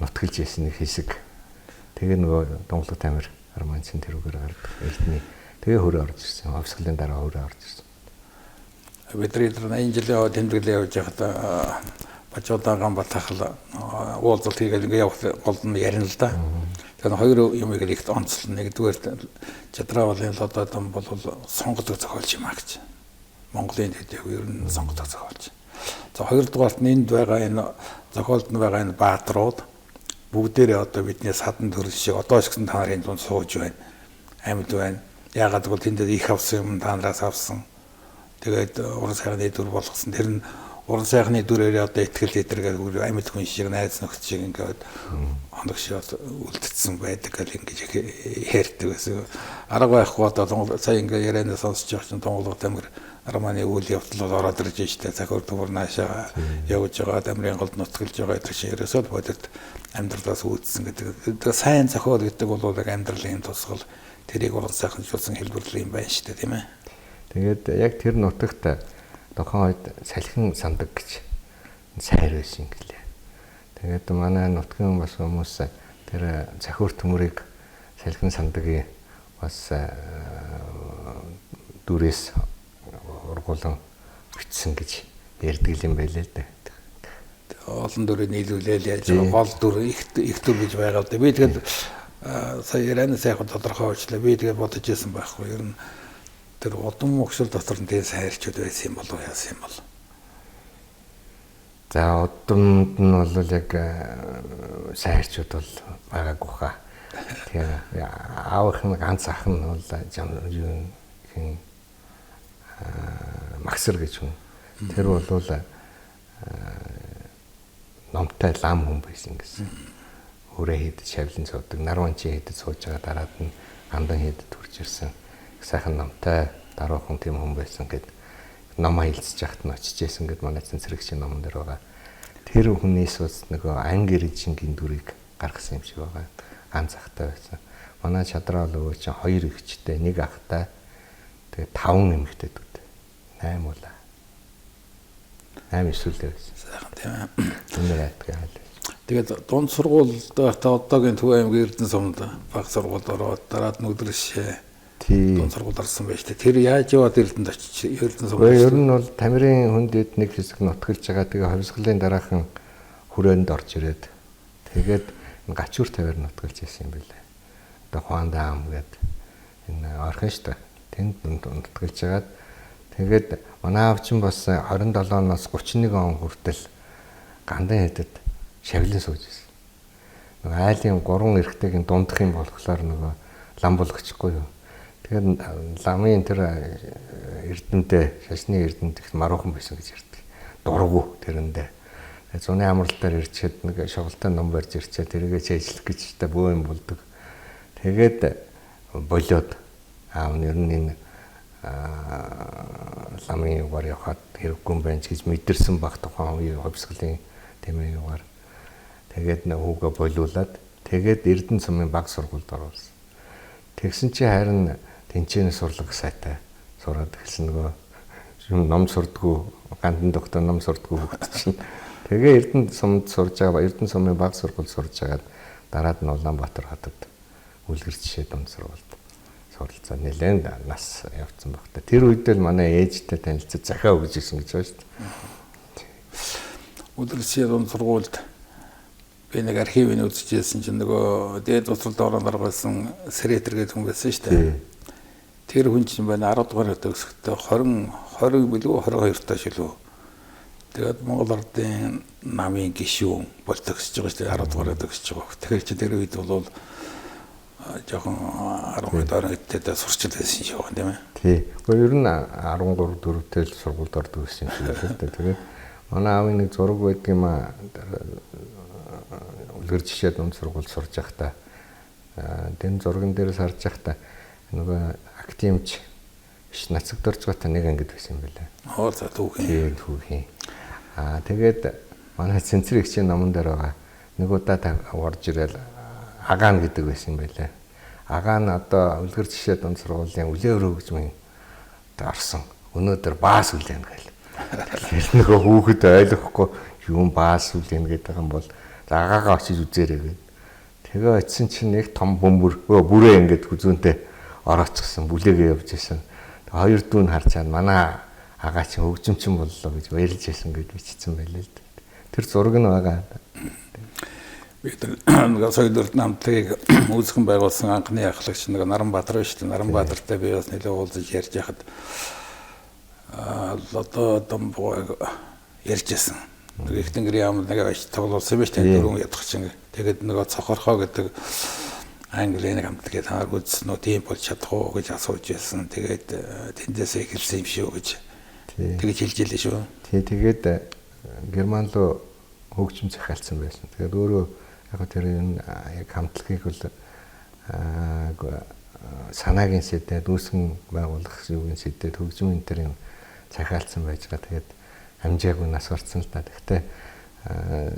нутгалж ясны хэсэг. Тэгээ нөгөө Донголог Тамир Арман чин тэрүүгээр гардаг Эрдэнэ. Тэгээ хөрөө орж ирсэн. Овсгалын дараа хөрөө орж ирсэн. Бидний 80 жилийн тэмдэглэл явж байхдаа Бачуудаан батахал уулзалт хийгээл ингээ явах гол нь ярина л да. Тэгэхээр хоёр юмыг ихт онцлно. Нэгдүгээр Чадраа уулын лодоо дом бол сонгодог зохиолч юм а гэж. Монголын дэд ер нь сонгодог зохиолч. За хоёрдугаарт энд байгаа энэ зохиолд нь байгаа энэ баатрууд бүгдээрээ одоо бидний садан төрөл шиг одоо ч гэсэн та нарын дунд сууж байна. Амьд байна. Яагаад гэвэл тэнд их авсан юм та нараас авсан. Тэгээд уран сайхны дүр болгосон. Тэр нь уран сайхны дүрээр одоо ихтгэл эдэргээр амьд хүн шиг найз нөхд шиг ингээд хоногшоод үлдсэн байдаг гэл ингэж ярьдаг гэсэн. Арга байхгүй одоо сая ингээд ярианаа сонсож байгаа чинь Донголог Тамир Арманы үйл явдал бол ороод ирж штэ. Захир дүүр наашаа явж байгаа Тамирын голд нутгалж байгаа гэдэг чинь ерөөсөө бодит амьдралаас үүдсэн гэдэг. Сайн зохиол гэдэг бол амьдралын тусгал тэрийг уран сайхнжуулсан хэлбэрлэл юм байна штэ тийм ээ. Тэгээд яг тэр нутагт тухайн үед салхин сандаг гэж сайр байсан гэлээ. Тэгээд манай нутгийн бас хүмүүс тэр захиур төмөрийг салхин сандагыг бас дүрээс ургуулan бичсэн гэж ярьдаг юм байлээ л дээ. Олон дүрийг нийлүүлээл яаж гол дүр их дүр гэж байгаа л да. Би тэгээд сая яраны сайхан тодорхой ойлчлаа. Би тэгээд бодож ирсэн байхгүй. Ер нь тэр удам өгшил дотор нь тийм сайрчуд байсан юм болов уу яасан юм бол. За удамд нь бол яг сайрчуд бол байгаагүй хаа. Тэгээ аавынх нь ганц ах нь бол юу хин Максэр гэж хүн. Тэр бол номтой лам хүн байсан гэсэн. Өөрөө хэд шавлын суудаг, нарван чи хэд сууж байгаа дараад нь андан хэд төрж ирсэн. Сайхан номтой даруухан тийм хүн байсан гэд ном хилцэж яхад нь очижсэн гэд манай цэнцэрэгчийн номон дээр байгаа. Тэр хүнээс ус нөгөө анги рижингийн дүрийг гаргасан юм шиг байгаа. Ганц ахтай байсан. Манай чадраа бол өвөө чинь 2 эгчтэй, 1 ахтай. Тэгээ 5 эмэгтэй дүүд. 8 улаа. 8 эсвэл байсан. Сайхан тийм ээ. Үнээр айтгаа хаал. Тэгээд дунд сургуульд байхдаа одоогийн Төв аймгийн Эрдэнэсумд баг сургуульд ороод дараад нь Өдрөшөө дунд сургуульд орсон байж тээ. Тэр яаж яваад Эрдэнэд очиж Эрдэнэсумд. Ер нь бол Тамирын хүндэд нэг хэсэг нутгалж байгаа. Тэгээ хувьсгалын дараахан хүрээнд орж ирээд тэгээд гачуур тавиар нутгалж ирсэн юм билээ. Одоо Хуандаам гэдэг энэ орхон шүү дээ. Тэнд нутгалж байгаад тэгээд манай аав чинь бас 27-оос 31 он хүртэл гандан хэдэд шавлын сууж ирсэн. Нөгөө айлын 3 эрэгтэйгийн дундах юм болохоор нөгөө лам болгочихгүй юу. Тэгээд ламын тэр эрдэнэтэй шашны эрдэнэт их маруухан байсан гэж ярьдаг. Дургу тэрэндээ. Зуны амралтаар ирчихэд нэг шоголтой ном барьж ирчээ тэргээ чэйжлэх гэж та бөө юм болдог. Тэгээд болоод аав нь ер нь энэ ламын югаар явахад хэрэггүй юм байна гэж мэдэрсэн баг тухайн үеийн хувьсгалын тэмээ югаар. Тэгээд хүүгээ болиулаад тэгээд Эрдэнэсумын баг сургуульд оруулсан. Тэгсэн чи харин тэнцэнэ сурлаг сайтай сураад эхэлсэн нөгөө ном сурдгүү гандан доктор ном сурдгүү хөгт чинь. Тэгээ Эрдэнэсумд сурж байгаа Эрдэнэсумын баг сургуульд сурж байгаад дараад нь Улаанбаатар хотод үлгэр жишээ дунд сургуульд суралцаа нэлээд нас явцсан баг та. Тэр үед л манай ээжтэй танилцаж захиа өгж ирсэн гэж байна шүү дээ. Үлгэр жишээ дунд сургуульд би нэг архивыг үзчихсэн чинь нөгөө дээд уцрал доорон даргаалсан Сэрэтэр гэдэг хүн байсан шүү дээ. Тэр хүн чинь байна 10 дугаар төгсөхдөө 20 билүү 22 таа шилүү. Тэгээд Монгол Ардын намын гишүүн бол төгсөж байгаа шүү дээ 10 дугаар төгсөж байгаа. Тэгэхээр чи тэр үед бол жоохон 12 доор хэдтэй сурч байсан шиг байна тийм ээ. Тий. Гэхдээ ер нь 13 4-тэй л сургуульд ордог гэсэн юм шиг байна. Тэгээд манай аавын нэг зураг байдаг юм аа. Үлгэр жишээ дунд сургууль сурж байхдаа тэн зурган дээрээс харж байхдаа нөгөө актимч биш нацагд орж байгаа нэг ангид байсан юм байлаа. Оо за түүхийн. Тийм түүхийн. Тэгээд манай цэнцэрэгчийн номон дээр байгаа нэг удаа орж ирэл агаан гэдэг байсан юм байлаа. Агаан одоо үлгэр жишээ дунд сургуулийн үлээ өрөө гэж мэн орсон. Өнөөдөр баас үлээн гэл. Тэгэхээр нөгөө хүүхэд ойлгохгүй юм баас үлээн гэдэг юм бол агаагаа очиж үзээрэй гэв. Тэгээ очисон чинь нэг том бүрээ ингээд хүзүүнтэй орооцсон бүлээгээ явж исэн. Хоёр дүүн харж чад манай агаа чинь хөгжимчин боллоо гэж баярлж исэн гэж бичсэн байлээ л дээ. Тэр зураг нь байгаа. Би тэр нэг соёлт намтыг үүсгэн байгуулсан анхны ахлагч нэг Наранбаатар шүү дээ. Наранбаатартай би бас нэлээд уулзаж ярьж яхад лото домбоо ярьж исэн. Их тэнгэрийн яамд нэг авч тоглуулсан юм шүү дээ. Дөрөв ядах чинь. Тэгээд нөгөө цохорхоо гэдэг англи нэг хамт тэгээд хамаар үзсэн нөө тийм бол чадах уу гэж асууж байсан. Тэгээд тэндээс эхэлсэн юм шүү гэж. Тэгэж хэлж илээ шүү. Тий тэгээд Герман руу хөгжим захиалсан байсан. Тэгээд өөрөө яг тэр яг хамтлагийг бол санаагийн сэдэд үүсгэн байгуулах юугийн сэдэд хөгжим энэ төр юм захиалсан байж байгаа. Тэгээд амжаагүй нас орсон л та. Гэхдээ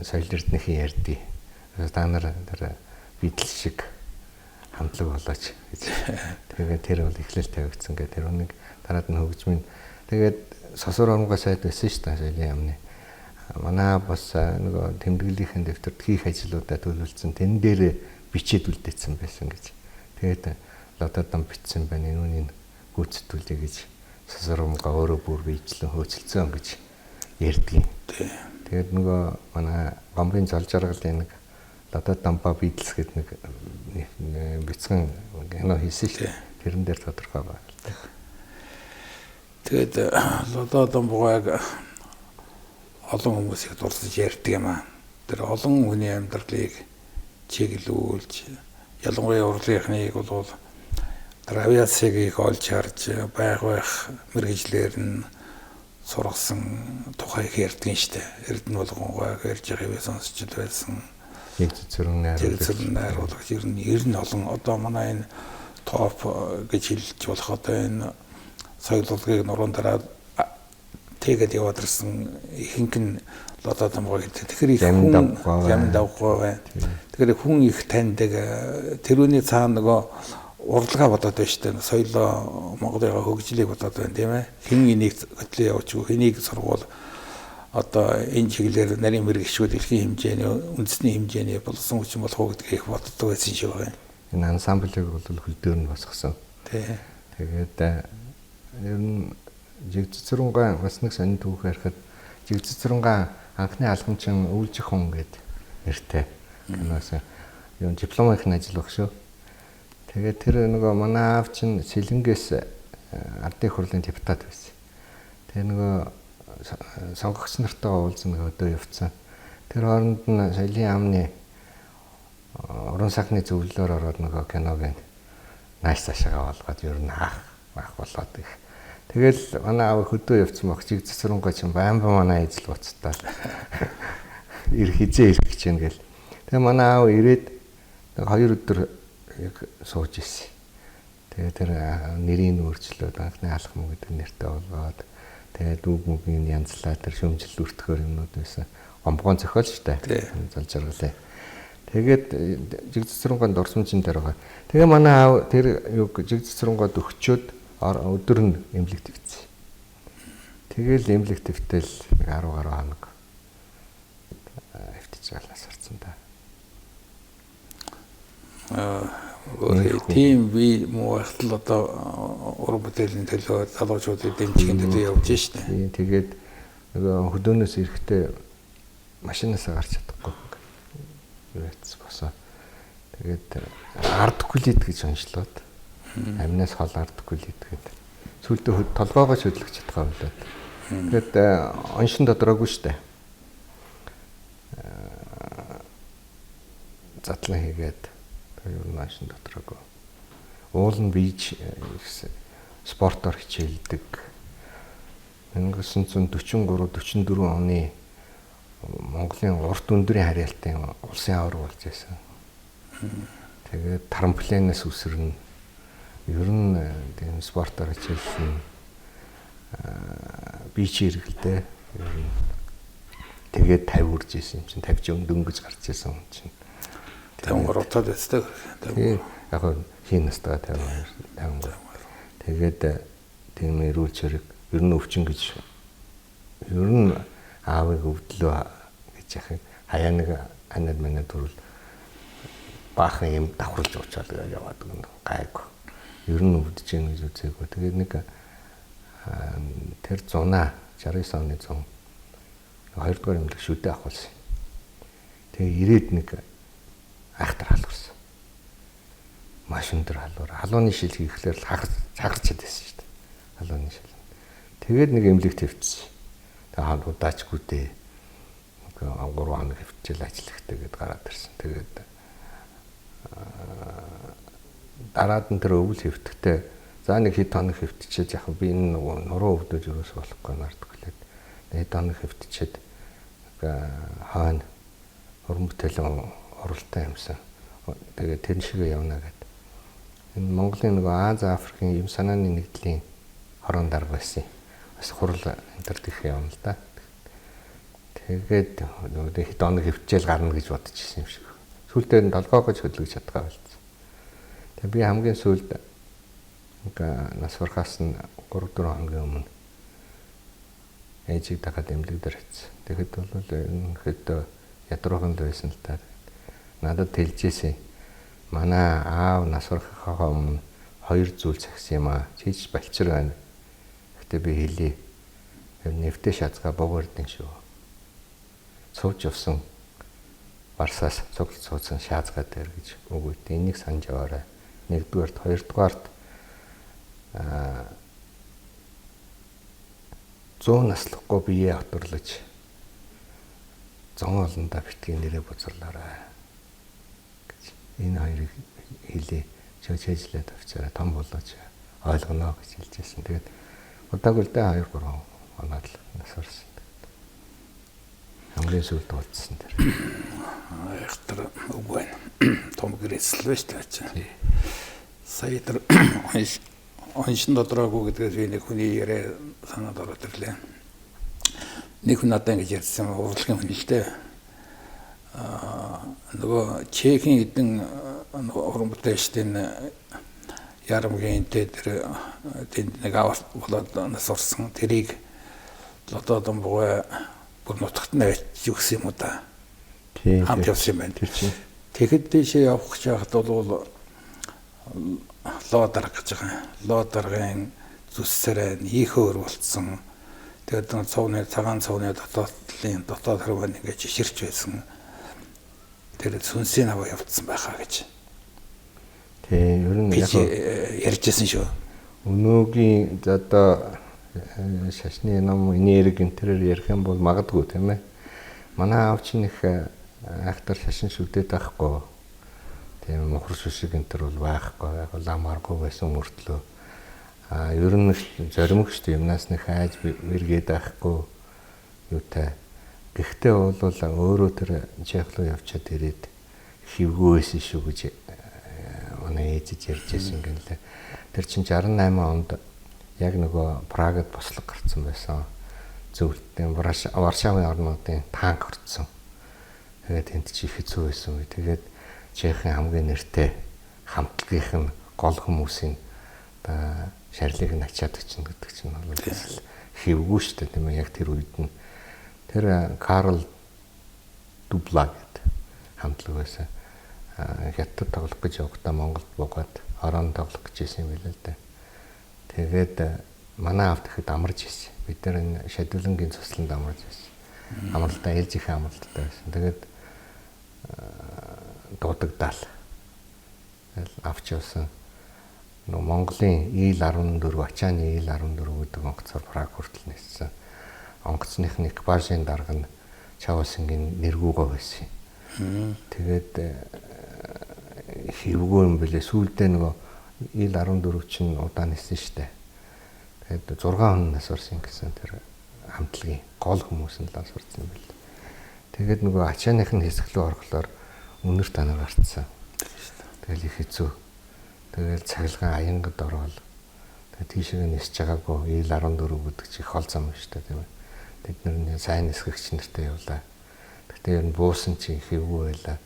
соёл эрдэнэхийн ярдий. Та нар тэр бидл шиг хамтлаг болооч гэж. Тэгээд тэр бол эхлэл тавигдсан гэх тэр нэг дараад нь хөгжмийн тэгээд сосор онгой сайд байсан шүү дээ соёлын яамны. Манай бас нөгөө тэмдэглэлийн дэвтэрт хийх ажлуудаа төлөвлөсөн. Тэн дээр бичээд үлдээсэн байсан гэж. Тэгээд лотодон бичсэн байна. Үүнийг гүйцэтгүүлээ гэж сасрамга өөрөө бүр биечлэн хөөцөлцөн гэж ярьдгийг. Тэгээд нөгөө манай гомбын зол жаргалын нэг Лада Дамба Битлс гэдэг нэг бяцхан кино хийсэн шүү дээ. Тэрэн дээр тодорхой байна. Тэгээд Лада Дамбаг олон хүмүүсийг дурсаж ярьдаг юм аа. Тэр олон хүний амьдралыг чиглүүлж, ялангуяа урлагийнхныг бол авиацийг их олж харж байх мэргэжлэр нь сургасан тухайг ярьдгийн штэ. Эрдэнэ болгонгой ярьж байгааг сонсч л байсан. Зэрэг найруулагч ер нь олон одоо манай энэ топ гэж хэлж болох одоо энэ соёлын нуруунд дараа тэгээд яваад ирсэн ихэнх нь Лада Дамбаг гэдэг. Тэгэхээр их хүн юм давгүй байна. Тэгэхээр хүн их таньдаг. Тэрүүний цаана нөгөө урлага бодоод байна шүү дээ. Соёлоо Монголын хөгжлийг бодоод байна тийм ээ. Хэн энийг хөтлөө явуулчих, энийг сургуул одоо энэ чиглэлээр нарийн мэрэгчүүд дэлхийн хэмжээний үндэсний хэмжээний болсон хүчин болох уу гэдгийг их боддог байсан шиг байна. Энэ ансамблийг бол хөлдөр нь босгосон. Тэгээд ер нь Жигцэцэрүнгаан бас нэг сонин түүх ярихад Жигцэцэрүнгаан анхны алхамчин Өвлжих хүн гэдэг нэртэй киноос юм дипломын ажил баг шүү. Тэгээд тэр нөгөө манай аав чинь Сэлэнгээс ардын хурлын депутат байсан. Тэгээ нөгөө сонгогч нартайгаа уулзна өдөө явцсан. Тэр хооронд нь соёлын яамны уран сайхны зөвлөлөөр ороод нөгөө киног нааш цаашаа болгоод ер нь хаах болоод их. Тэгэл манай аав хөдөө явцсан баг Жигцэцэрүнгаа чинь баамба манай ижил буцтаа хизээ ирэх гэж байна гэл. Тэгээ манай аав ирээд 2 өдөр яг сууж ирсэн. Тэгээ тэр нэрийг өөрчлөөд анхны алхам гэдэг нэртэй болгоод тэгээд үг мөгийн янзлаа тэр шөмжил өртгөр юмнууд байсан. Гомбогон зохиол шүү дээ. Зол жаргалаа. Тэгээд Жигцэцэрүнганд дурсамжин дээр байгаа. Тэгээ манай аав тэр юг Жигцэцэрүнгад өгчөөд өдөр нь эмнэлэгт ивцсэн. Тэгэл эмнэлэгт ивтэл 10 гаруй хоног эвтэж галаас орсон та. Тийм би муухтал одоо уран бүтээлийн төлөө залуучуудыг дэмжихийн төлөө явж штэ. Тэгээд нөгөө хөдөөнөөс ирэхдээ машинаасаа гарч чадахгүй. Юу яц босоо. Тэгээд ардкулит гэж онцлоод амнаас хол ардкулит гэдэг. Сүүлдээ толгоогоо хөдлөж чадгаа болоод. Тэгээд оншин додроогүй штэ. Задлан хийгээд ер нь оншин додроогүй. Уул нь бийж спортоор хичээлдэг. 1943 44 оны Монголын урт өндрийн харьяалтын улсын авар болж байсан. Тэгээд трамплинаас үсэрнэ. Ер нь тийм спортоор хичээлсэн бич хэрэглэдэ. Ер нь тэгээд 50 үрж исэн юм чинь 50 дөнгөж гарч исэн юм чинь. 53 таад өстэй. Яг хин настаа 52. Тэгээд тийм эрүүлж хэрэг ер нь өвчин гэж ер нь аавыг өвдлөө гэж яхих хаяа нэг анад манад төрөл баахан юм давхарлаж уучаал яваад гайг. Ер нь өвдөж гэн гэж үзээгүй. Тэгээд нэг тэр 69 оны 100 2 дугаар эмнэлэг шүдэ авахулсан. Тэгээ ирээд нэг айхтар халуурсан. Маш өндөр халуур. Халууны шил хийхлээр цагарчаад байсан шүү дээ. Халууны шил. Тэгээд нэг эмнэлэг твцсэн. Тэгээд удаачгүй дээ. 3 хоног хөвчл ажиллахтай гээд гараад ирсэн. Тэгээд дараад нь тэр өвөл хөвтгтээ за нэг хэд хоног хөвтчихэд яг би энэ нуруу өвдөж өрөөс болохгүй нарддаг лээд. Хэд хоног хөвтчихэд хойно уран бүтээлийн оролттой юмсан. Тэгээд тэр шигээ явна гэдэг. Энэ Монголын нэг Аз Африкийн юм санааны нэгдлийн хорон дарга байсан. Бас хурал энэ төр дэх явна л да. Тэгээд хэд хоног хөвчээл гарна гэж бодож ирсэн юм шиг. Сүүлдээ нь толгоогоо хөдлөж чадгаа болсон. Тэгээд би хамгийн сүүлд нас барахаас нь 3-4 хоногийн өмнө ээжийг дахиад эмнэлэг дээр хийсэн. Тэгэхэд бол ерөнхийдөө ядруухан л байсан л та. Надад хэлжээсэй. Манай аав нас барахаа өмнө 2 зүйл цагсан юм аа. Чийч балчир байна ихтэй би хэлий. Нэвтэ шазгаа богоордын шүү. Цууж явсан Барсаас цуглаж суудсан шаазгаа дээр гэж үг өгдөө. Энийг санаж аваарай. Нэгдүгээрт, хоёрдугаарт 100 наслахгүй биеэ хатурлаж зон олондоо битгий нэрээ бузарлаарай гэж энэ хоёрыг хэлээ. Чөчөжлээд авчаарай, том болооч ойлгоно гэж хэлжсэн. Тэгээд удаагүй л дээ 2 3 оноод л нас орсон. Хамгийн сүүлд болцсон тэр. Яхтар үгүй байна. Том гэрээсэл байж таач. Сая тэр оншин додроогүй гэдгээс би нэг хүний яриа санаад ороод ирлээ. Нэг хүн надад ингэж ярьсан урлагийн хүн л дээ. Нөгөө Чехийн эдэн уран бүтээлчдийн ярамгийн тэр нэг авалт болоод нас орсон. Тэрийг лододон буга бүр нутагт нь авчиж өгсөн юм уу да. Хамт явсан юм байна. Тэгэхэд дэшээ явах гэж байхад бол лоо дарга гэж байгаа. Лоо даргын зүссэрээ ийхөөр болцсон. Тэгээд цовны цагаан цовны дотоод харван ингэж ширч байсан. Тэр сүнсийн аваа явцсан байхаа гэж. Тий, ер нь яг ярьжсэн шүү. Өнөөгийн одоо шашны ном энерги гэнтрээр ярих юм бол магадгүй тийм ээ. Манай аав чинь их айхтар шашин шүлдээд байхгүй. Тийм мохор шүшиг гэнтэр бол байхгүй. Яг лам аргагүй байсан мөртлөө. Ер нь зоримог шүү дээ. Юмнаас нэг хайж мэргээд байхгүй юутай. Гэхдээ бол өөрөө тэр жихлуу явчаад ирээд хөвгөө байсан шүү гэж манай ээжиж ярьж байсан юм лээ. Тэр чинь 68 онд яг нөгөө Прагад бослог гарцсан байсан. Зөвлөлтийн Варшавын орнуудын танк орцсон. Тэгээд тэнд чи их хэцүү байсан үе. Тэгээд Чехийн хамгийн нэртэй хамтлагийн гол хүмүүсийн шарлыг нь ачаад өчнө гэдэг чинь бол хэвгүй шүү дээ тийм ээ. Яг тэр үед нь тэр Карл Дубла гэдэг хамтлаг байсан. Хятад тоглох гэж явахдаа Монголд буугаад орон тоглох гэж байсан юм билээ л дээ. Тэгээд манай аав тэгэхэд амарч ирсэн. Бид нар энэ шадуулангийн цусланд амарч ирсэн. Амралтаа ээлжийнхээ амралтаа байсан. Тэгээд дуудагдаал. Авч явсан. Нөгөө Монголын ИЛ-14, Ачааны ИЛ-14 гэдэг онгоцоор Праг хүртэл ниссэн. Онгоцныхны экипажийн дарга нь Чавасингийн нэргүүгөө байсан. Тэгээд хэвгүй юм бэлээ. Сүүлдээ нөгөө ИЛ-14 чинь удаан ниссэн штэ. Тэгээд 6 хүн нас орсон гэсэн тэр хамтлагийн гол хүмүүс нь нас орсон юм бэл. Тэгээд нөгөө Ачааных нь хэсэг рүү орохлоор үнэр танаар гарцсан. Тэгэл их хэцүү. Тэгэл цахилгаан аянгад ороод тэгээд тийшээ нисэж байгаагүй ИЛ-14 гэдэг чи их хол зам штэ тийм ээ. Бид нар сайн нисгэгч нартай явлаа. Тэгтээ ер нь буусан чи хэвгүй байлаа.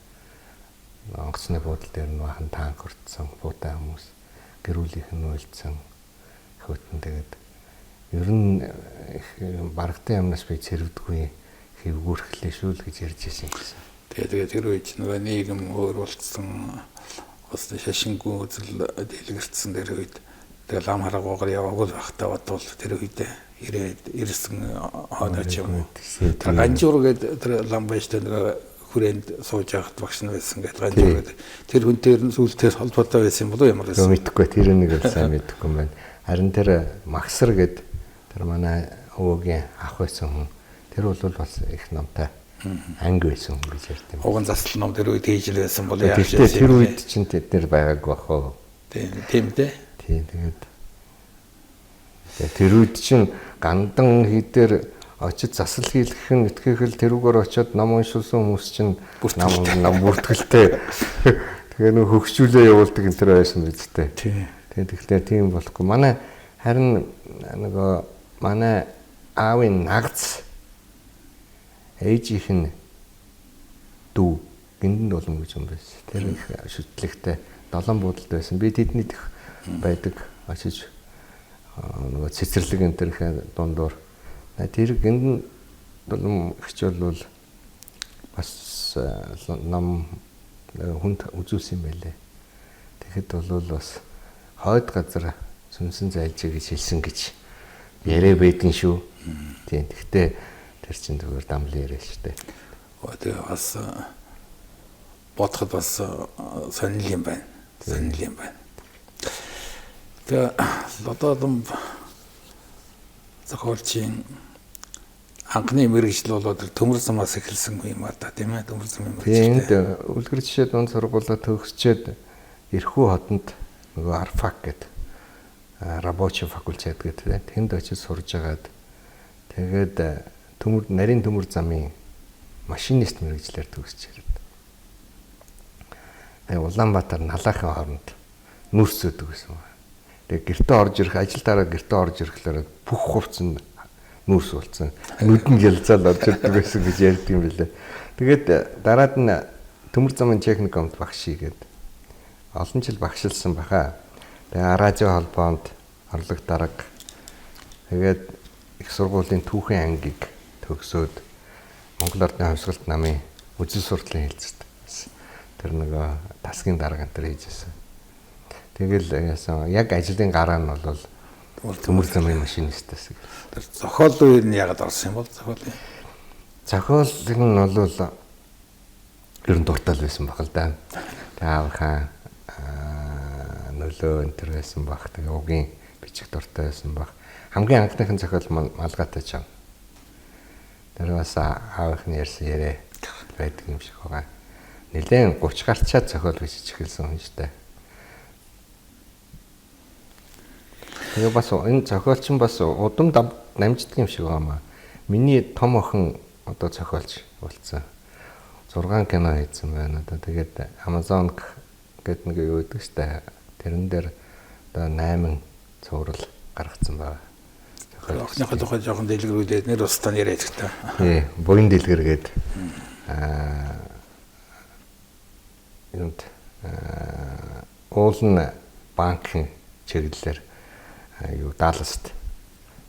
Онгоцны буудлын дээр нь бахан танк орцсон, буутай хүмүүс гэрүүлийнх нь уйлдсан хөтөн. Тэгээд ер нь барагтай юмнаас би цэрвдэггүй хэвгүүрхлээ шүү л гэж ярьж ирсэн гэсэн. Тэгээд тэр үед нөгөө нийгэм өөр болцсон, бас шашингүй үзэл дэлгэрсэн тэр үед тэгээд лам хараагуугаар яваагүй байхдаа бодвол тэр үед ирсэн хонооч юм. Тэр ганжуур гэдэг тэр лам байж тэр хүрээнд сууж явахд багш нь байсан гэдэг ганжуур гэдэг. Тэр хүнтэй сүултээс холбоотой байсан болов ямар байсан. Мэдхгүй тэр нэг л сайн мэдхгүй юм байна. Харин тэр Максар гэдэг тэр манай өвөгийн ах байсан хүн. Тэр бол бас их номтой анги байсан хүн гэж ярьд юм. Уган заслал ном тэр үед хийж байсан бол яаж вэ? Тэр үед чинь тэр байгаагүй бах уу. Тийм дээ. Тийм тэгээд тэр үед чинь гандан хийдээр очиж засал хийлгэх нь итгэхэл тэрүүгээр очиод ном уншуулсан хүмүүс чинь ном бүртгэлтэй. Тэгээ нөх хөгжүүлээ явуулдаг энэ төр байсан биз дээ. Тэгээд тэгэхээр тийм болохгүй. Манай харин нөгөө манай аавын нагц ээжийнх нь дүү гиндэнд болом гэж юм байсан. Тэр их шүтлэгтэй 7 буудалд байсан. Би тэдний дэх байдаг очиж нөгөө цэцэрлэг энэ төрхийн дундуур тэр гинэн болом хичээл бол бас ном хүнд үзүүлсэн юм байлээ. Тэгэхэд бол бас хойд газар сүнсэн зайлжээ гэж хэлсэн гэж Яриа байдгийн шүү. Тийм. Гэхдээ тэр чинь зүгээр дамлын яриа шүү дээ. Тэгээ бас бодоход бас сонирхол юм байна. Сонирхол юм байна. Тэгээ одоо зохиолчийн анхны мэргэжил бол төмөр замаас эхэлсэн юм аа да тийм ээ, төмөр замын мэргэжил. Тийм. Үлгэр жишээ дунд сургуулаа төгсчээд Ирхүү хотод нөгөө Арфак гэдэг рабочий факультет гэдэг тэнд очиж сурж агаад тэгээд нарийн төмөр замын машинист мэргэжлэр төгсч ирээд. Тэгээ Улаанбаатар налахын хооронд нүүрсөдөг гэсэн байна. Тэгээ гэртээ орж ирэх ажилдаараа гэртээ орж ирэхлээр бүх хувцс нь нүүрс болсон. Нүдэн ялзаал орж ирдэг гэсэн гэж ярьдаг юм билээ. Тэгээд дараад нь төмөр замын техникумд багш хийгээд олон жил багшилсан баха. Тэгээ радио холбоонд орлог дарга. Тэгээд их сургуулийн түүхэн ангийг төгсөөд Монгол Ордны Хувьсгалт намын үзэл сурдлын хэлцэд тэр нөгөө тасгийн дарга энэ хийжсэн. Тэгэл яасан яг ажлын гараа нь бол төмөр замын машинистаас. Тэр зохиол үеэр нь яагаад орсон юм бол зохиолын? Зохиолыг нь бол ер нь дуртай байсан баг л да. Тэгээ аавынхаа нөлөө энэ төр байсан баг. Тэгээ угийн бичих дуртай байсан баг. Хамгийн анхныхын зохиол Малгайтай чам. Тэр бас аавынхны ярьсан яриа байдаг юм шиг байгаа. Нилээн 30 гарчаад зохиол бичиж эхэлсэн хүн шүү дээ. Тэгээ бас энэ зохиолч нь бас удам намждаг юм шиг байна. Миний том охин одоо зохиолч болсон. 6 кино хийсэн байна. Одоо тэгээд Amazon гэдэг нэг юу гэдэг штэ. Тэрэн дээр одоо 8 цуврал гаргацсан байна. Охиныхоо тухай жоохон дэлгэрүүлээд нэр устдаа яриад та. Тий, буян дэлгэргээд юунд уулын банкын чиглэлээр юу Далласт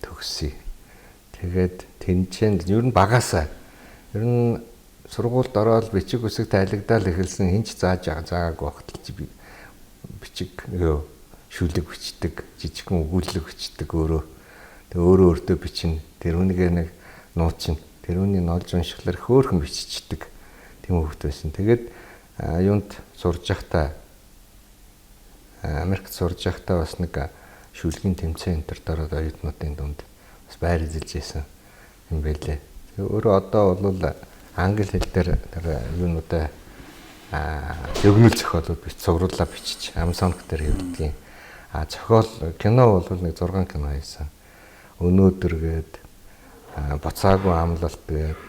төгсөе. Тэгээд тэнцэнд ер нь багасаа ер нь сургуульд ороод бичиг үсэг тайлагдал эхэлсэн хинч зааж заагаагүй багтал бичиг юу шүлэг бичдэг, жижигхэн өгүүлэг бичдэг өөрөө. Тэг өөртөө бичнэ. Тэр үнийгээ нэг нуучин. Тэр үнийг олж уншихлаар хөөхөн биччихдэг. Тийм хөвгт байсан. Тэгээд юунд сурж байхдаа Америкт сурж байхдаа бас нэг шүлгийн тэмцээн энэ төр дороод оюутнуудын дунд бас байр эзэлж байсан юм байлээ. Тэгээ өөрөө одоо бол англи хэл дээр тэр юунуудаа зөвгнөл зохиолууд бич цувруулаа бичиж Amazon дээр хийвдгийн. Зохиол кино бол нэг 6 кино хийсэн. Өнөөдөр гээд Боцаагүй амлалт гээд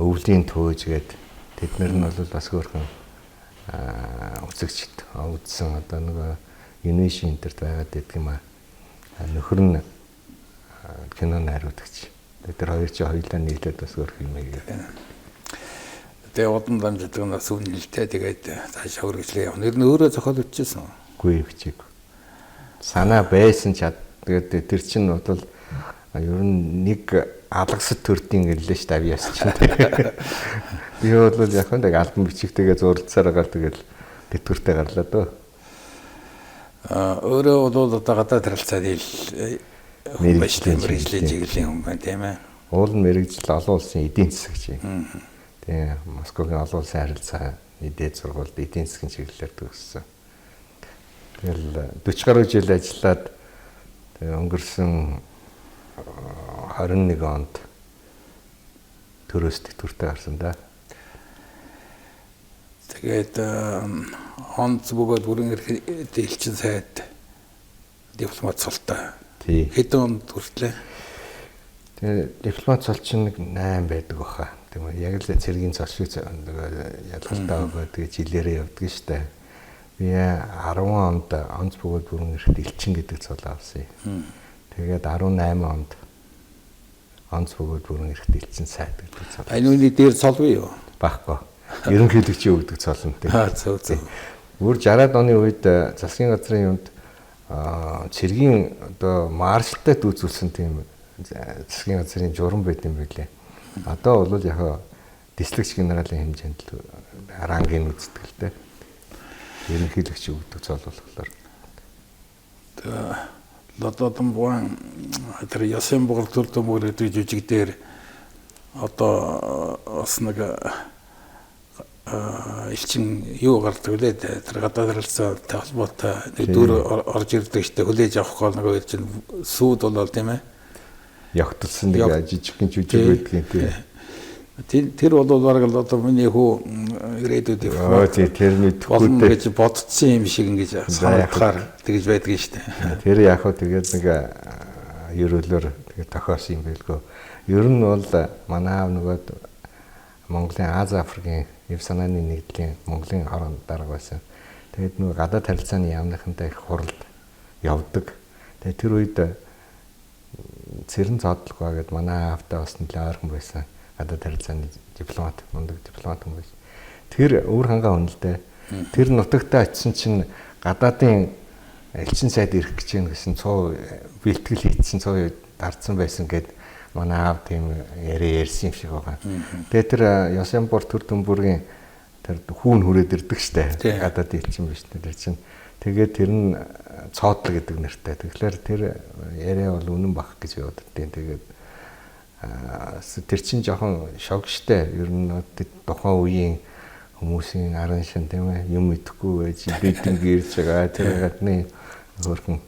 Өвлийн төөж гээд тэднэр нь бол бас хөөрхөн үзэгчд үзсэн одоо нэг Юнишин интерт байгаад байдаг юм аа. Нөхөр нь кино найруулагч. Тэр хоёр чи хоёулаа нийлээд бас өөр юм хийгээд. Тэгээ удам дамждаг нь бас үнэлтэй тэгээд цааш хөргөжлөө явна. Нэр нь өөрөө зохиол бичсэн. Үгүй бичиг. Санаа байсан ч тэгээд тэр чинь бол ер нь нэг алгасад төрдийн гэлээ ш та би ясч чинь. Би бол яг нэг альбом бичигтэйгээ зурлцаар байгаа тэгэл тэтгэвртэй гарлаа дөө. Өөрөө бол одоо гадаад харилцаад мэргэжлийн чиглэлийн хүн байна тийм ээ. Уул нь мэргэжил олон улсын эдийн засаг чинь. Тэгээ Москвагийн олон улсын харилцаа эдийн сургуульд эдийн засгийн чиглэлээр төгссөн. Тэгэл 40 гаруй жил ажиллаад тэгээ өнгөрсөн 21 онд төрөөс тэтгэвртэй гарсан да. Тэгээд хонд бөгөөд бүрэн эрх элчин сайд дипломат султаа. Хэдэн онд хүртлээ? Тэгээд дипломат сулчин нэг 8 байдаг баха. Тийм үү? Яг л цэргийн цол шиг ялгалтай байгаа. Тэгээд жилээрээ явдаг штэ. Би 10 онд онц бөгөөд бүрэн эрх элчин гэдэг цол авсан юм. Тэгээд 18 онд онц бөгөөд бүрэн эрх элчин сайд гэдэг цол. Энүүний дээр цол бий юу? Баггүй. Ерөнхийлөгчийн өгдөг цолонтой. Зөв. Өөр 60-аад оны үед засгийн газрын юмд цэргийн одоо маршалтай дүүцүүлсэн тийм засгийн газрын журам байт юм билээ. Одоо бол яг дислэгч генералын хэмжээнд рангийн үздэгтэй. Ерөнхийлөгчийн өгдөг цол болохоор. Лододон буан тэр ясын бугар төр төмөр гэдэг жүжиг дээр одоо бас нэг элчин юу гардаг лээ тэр гадаад харилцаатай холбоотой нэг дүр орж ирдэг штэ хүлээж авах гол нэг чинь сууд болол тийм ээ явагдсан нэг жижигхэн жүжиг байдгийн тэр бол бараг л одоо миний хүү ирээдүйд тэр мэдхгүй гэж бодсон юм шиг ингэж санагдахаар тэгж байдаг штэ тэр яг хөө тэгээд нэг ерөөлөөр тэгээд тохиосон юм байлгүй ер нь бол манай аав нөгөө Монголын Аз Африкийн эв санааны нэгдлийн Монголын хорон дарга байсан. Тэгээд нөгөө гадаад харилцааны яамныхантай их хуралд явдаг. Тэгээд тэр үед Цэрэн Цодлогоо гэдэг манай аавтай бас нэлээд ойрхон байсан. Гадаад харилцааны дипломат, мундаг дипломат хүн байсан. Тэр өөр хангаа хүн л дээ. Тэр нутагтаа очисон чинь гадаадын элчин сайд ирэх гэж юм гэсэн цоо бэлтгэл хийсэн цоо дардсан байсан гэд манай аав тийм ярьсан юм шиг байгаа. Тэгээ тэр Ясанбор төр төмбөргийн тэр хүүн хүрээд ирдэг штэ. Гадаад элчин биш тэр чинь. Тэгээд тэр нь цоодлог гэдэг нэртэй. Тэгэхээр тэр яриа бол үнэн бах гэж боддtiin. Тэгээд тэр чинь жоохон шок штэ. Ер нь тухайн үеийн хүмүүсийн арын шин тийм ээ юм идэхгүй байж бидэн гэрж байгаа. Тэр гадны хөрхөн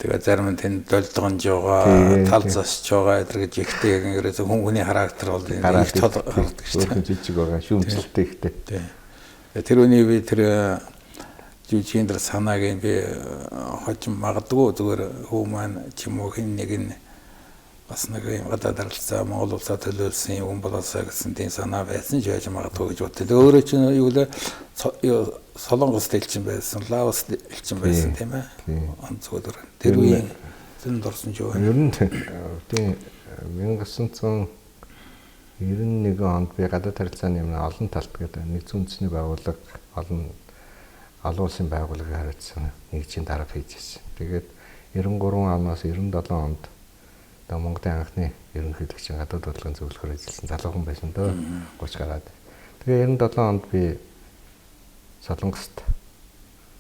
тэгээ зарим нь тэнд долдгонж байгаа, тал засч байгаа гэж ихтэй яг ерөөсө хүний характер бол их тод гардаг шүү дээ. Жижиг байгаа, шүүмжлэлтэй ихтэй. Тэр үний би тэр жүжигэн дээр санааг би хожим магадгүй зүгээр хүү маань ч юм уу хин нэг нь бас нэг юм гадаад харилцаа Монгол улсаа төлөөлсөн юм болоосаа гэсэн тийм санаа байсан ч яаж магадгүй гэж боддог. Тэгээ өөрөө чинь юу лээ Солонгос элчин байсан, Лаос элчин байсан тийм ээ. Онцгойдор. Тэр үеийн зөнд орсон ч юу. Ер нь тийм 1991 онд би гадаад харилцааны юм олон талт гэдэг нэгдсэн үндэсний байгууллага олон улсын байгууллагыг хариуцсан нэгжийн дарга хийжсэн. Тэгээд 93 оноос 97 онд одоо Монголын анхны ерөнхийлөгчийн гадаад бодлогын зөвлөхөр ажилласан залуу хүн байсан дөө 30 гараад. Тэгээ 97 онд би Солонгост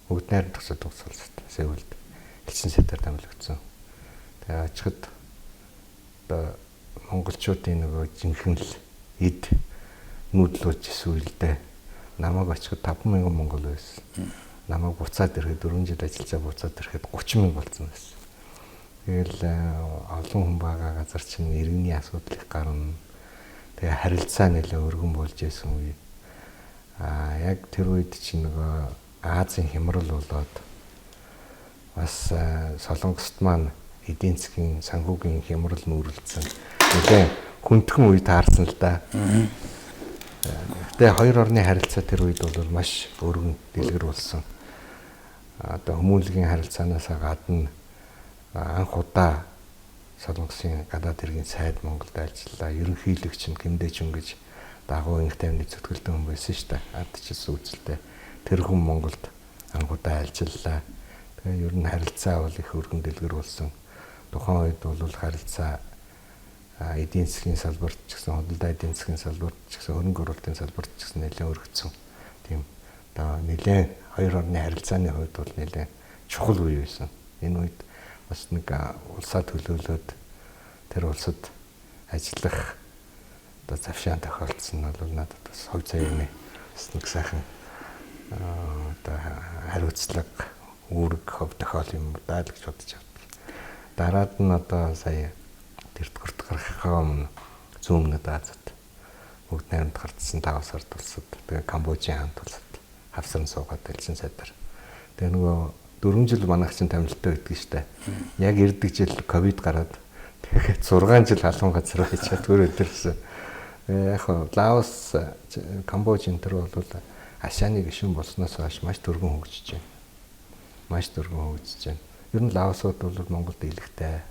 бүгд найрамдах Солонгос улсад Сеулд элчин сайдаар дамжуулагдсан. Тэгээ очиход одоо монголчуудын нөгөө жинхэнэ л эд нүүдлүүлж сүйлдэ. Намайг очиход 50000 монгол байсан. Намайг буцаад ирэхэд 4 жил ажиллаж буцаад ирэхэд 30000 болсон байсан. Тэгэл олон хүн байгаа газар чинь иргэний асуудал их гарна. Тэгээ харилцаа нэлээ өргөн болж байсан үе. Яг тэр үед чинь нөгөө Азийн хямрал болоод бас Солонгост маань эдийн засгийн санхүүгийн хямрал нүүрлсэн. Нэлээ хүндхэн үе таарсан л да. Тэгээ хоёр орны харилцаа тэр үед бол маш өргөн дэлгэр болсон. Одоо хүмүүнлэгийн харилцаанаас гадна анх удаа Солонгосын гадаад иргэн сайд Монголд ажиллаа. Ерөнхийлөгч нь гэмдэж өнгөж дагуу инх тайвны зүтгэлтэн хүн байсан шүү дээ. Ардчилсан үйлчлэлтэй тэр хүн Монголд анх удаа ажиллаа. Тэгээ ер нь харилцаа бол их өргөн дэлгэр болсон. Тухайн үед бол харилцаа эдийн засгийн салбарт ч гэсэн худалдаа эдийн засгийн салбарт ч гэсэн хөрөнгө оруулалтын салбарт ч гэсэн нэлээд өргөцсөн. Тийм. Одоо нэлээд хоёр орны харилцааны хувьд бол нэлээд чухал үе байсан. Энэ үед бас нэг улсаа төлөөлөөд тэр улсад ажиллах одоо завшаан тохиолдсон нь бол надад бас хувь заяаны бас нэг сайхан одоо хариуцлага үүрэг хөв тохиол юм даа л гэж бодож байна. Дараад нь одоо сая Тэрдгүрт гарахаа өмнө зүүн өмнөд Азад бүгд найрамд гардсан 5 сард улсад тэгээ Камбожийн хамт улсад хавсарн суугаад элчин сайдаар. Тэгээ нөгөө 4 жил манайх чинь тамилттай байдаг штэ. Яг ирдэг жил ковид гараад тэгээд 6 жил халуун газар байчаа төр өдөрсөн. Яг Лаос, Камбож энэ төр бол Асианы гишүүн болсноос хойш маш дөрвөн хөгжиж байна. Маш дөрвөн хөгжиж байна. Ер нь Лаосууд бол Монголд илэгтэй.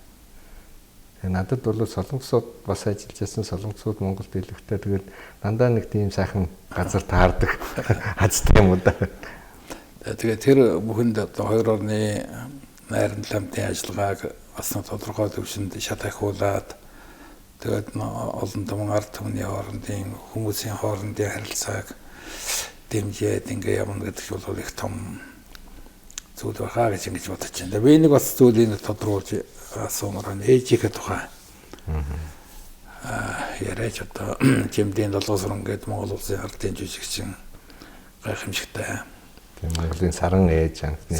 Надад бол солонгосууд бас ажиллаж байсан солонгосууд Монголд илэгтэй. Тэгээд дандаа нэг тийм сайхан газар таардаг азтай юм уу да. Тэгээд тэр бүхэнд одоо хоёр орны найрамдламтын ажиллагааг бас тодорхой төвшөнд шатахуулаад тэгээд олон том ард түмний хоорондын хүмүүсийн хоорондын харилцааг дэмжиж ингээ явна гэдэг бол их том зүйл байхаа гэж ингэж бодож байна. Би нэг бас зүйлийг тодруулж асуумаар ээжийнхээ тухай яриач одоо Жимдийн долоосрон гэдэг Монгол улсын ардын жүжигчин гайхамшигтай. Монголын саран ээж анхны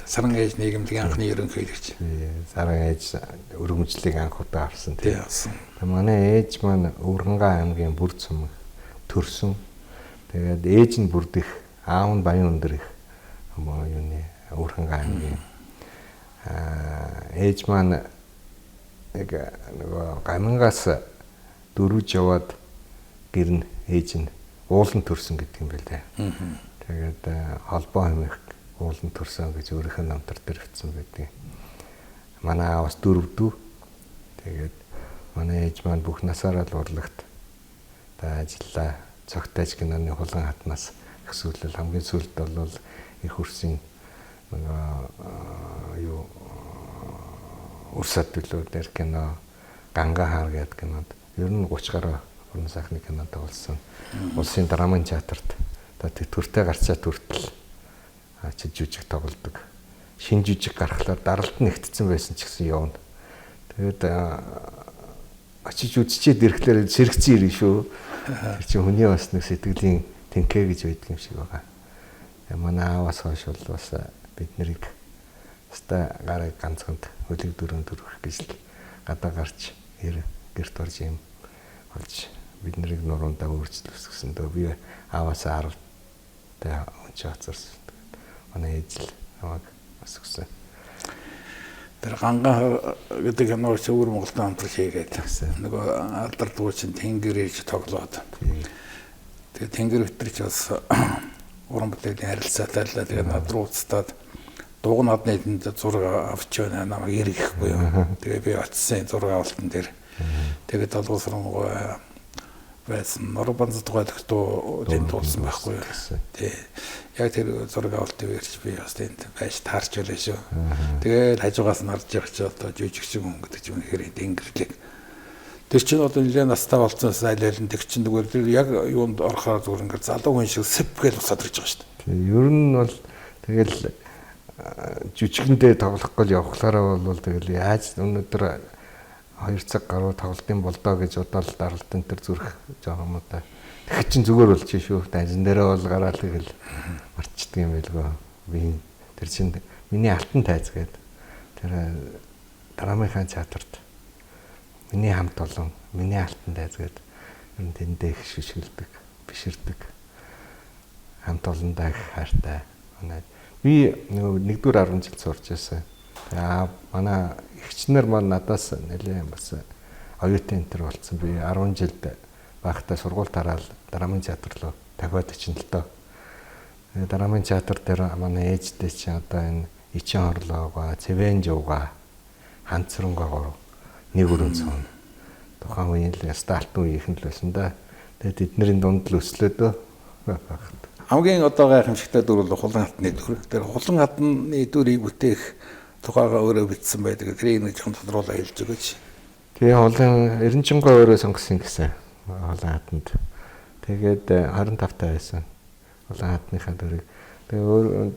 саран ээж нийгэмлэгийн анхны ерөнхийлөгч. Саран ээж өргөмжлийг анх удаа авсан. Тийм. Манай ээж маань Өвөрхангай аймгийн Бүр цум төрсөн. Тэгээд ээж нь Бүрдэх, аав нь Баян Өндөр их юуны Өвөрхангай аймгийн ээж маань нэг нөгөө гамингаас дөрвж яваад гэрн ээж нь уулан төрсөн гэдэг юм байлаа. Тэгээд холбоо хэмэх уулан төрсөн гэж өөрийнх нь намтар дээр бичсэн байдаг. Манай аавс дөрвдүү. Тэгээд манай ээж маань бүх насаараа л урлагт ажиллаа. Цогтойч киноны хулган хатнаас ихсүүлэл хамгийн сүүлд бол их хөрсийн юу урсад билүүдэр кино Ганга хаар гэдэг кинод ер нь 30 гаруй уран сайхны кино тоглосон. Улсын драмын театрт төртэй гарцаа төртөл ачиж жүжиг тоглодог. Шин жүжиг гарахлаар даралт нэгтцсэн байсан ч гэсэн явна. Тэгээд очиж үзчихэд ирэхлээр сэрэгцэн ирнэ шүү. Тэр чинь хүний бас нэг сэтгэлийн тэнхээ гэж байдаг юм шиг байгаа. Манай ааваас хойш бол бас бид нарыг хаста гарыг ганцханд хөлөг дөрөнд өргөх гэж л гадаа гарч гэрт орж юм болж бид нарыг нуруундаа өөрчлөлс гэсэн дөө би ааваасаа 10 та онч хацарсан. Манай ээж л намайг бас өгсөн. Тэр Ганга гэдэг кино ч өвөр Монголд хамтрах хийгээд нөгөө алдар дуучин тэнгэр ээж тоглоод. Тэгээд тэнгэр өтөрч бас уран бүтээлийн харилцаатай л тэгээд над руу уцтаад дууг надны эдэнд зураг авч байна намайг ирэхгүй юу. Тэгээд би очсон зураг авалтан дээр тэгээд долоосрон байсан Норбанз тухайдагтуу тэнд туулсан байхгүй юу. Тий. Яг тэр зураг авалтын үеэрч би бас тэнд байж таарч байлаа шүү. Тэгээд хажуугаас нь харж байгаа чи одоо жүжигчин хүн гэдэг чинь үнэхээр тэнгэрлэг. Тэр чинь одоо нэлээд настай болсон айлын тэр чинь зүгээр яг юунд орохоор зүгээр ингээд залуу хүн шиг сэп гэж усаад ирж байгаа шүү дээ. Ер нь бол тэгэл жүжигэндээ тоглохгүй явхлаараа бол тэгэл яаж өнөөдөр 2 цаг гаруй тоглолтын болдоо гэж удаал даралтын тэр зүрх жоох юм да. Тэгэхэд чинь зүгээр болж шүү. Дайзан дээрээ бол гараал тэгэл марчдаг юм байлгүй. Би тэр чинь миний алтан тайз гээд тэр драмынхаа театрт миний хамт олон миний алтан тайз гээд ер нь тэндээ их шишгэлдэг, биширдэг. Хамт олондоо их хайртай. Би нэгдүгээр 10 жил сурч байсан. Манай эгчнэр маань надаас нэлээд бас оюутан энтер болсон. Би 10 жилд багтаа сургууль тараал драмын театр руу тавиад очин л тоо. Драмын театр дээр манай ээжтэй чи одоо энэ Ичин хорлоогоо, Цэвэн жууга, Ханцрангоо нэг өрөө цаана. Тухайн үеийн л яста алтан үеийнхэн л байсан да. Тэгээд эднэрийн дунд л өслөөдөө багт. Хамгийн одоо гайхамшигтай дүр бол хулан хатны дүр. Тэр хулан хатны дүрийг бүтээх тухайгаа өөрөө бичсэн байдаг. Тэрийг нэг жоохон тодруулаад хэлж өгөөч. Тэгээ хулан Эренчингой өөрөө сонгосон гэсэн хулан хатанд. Тэгээд 25 таа байсан. Хулан хатныхаа дүрийг. Тэгээ өөр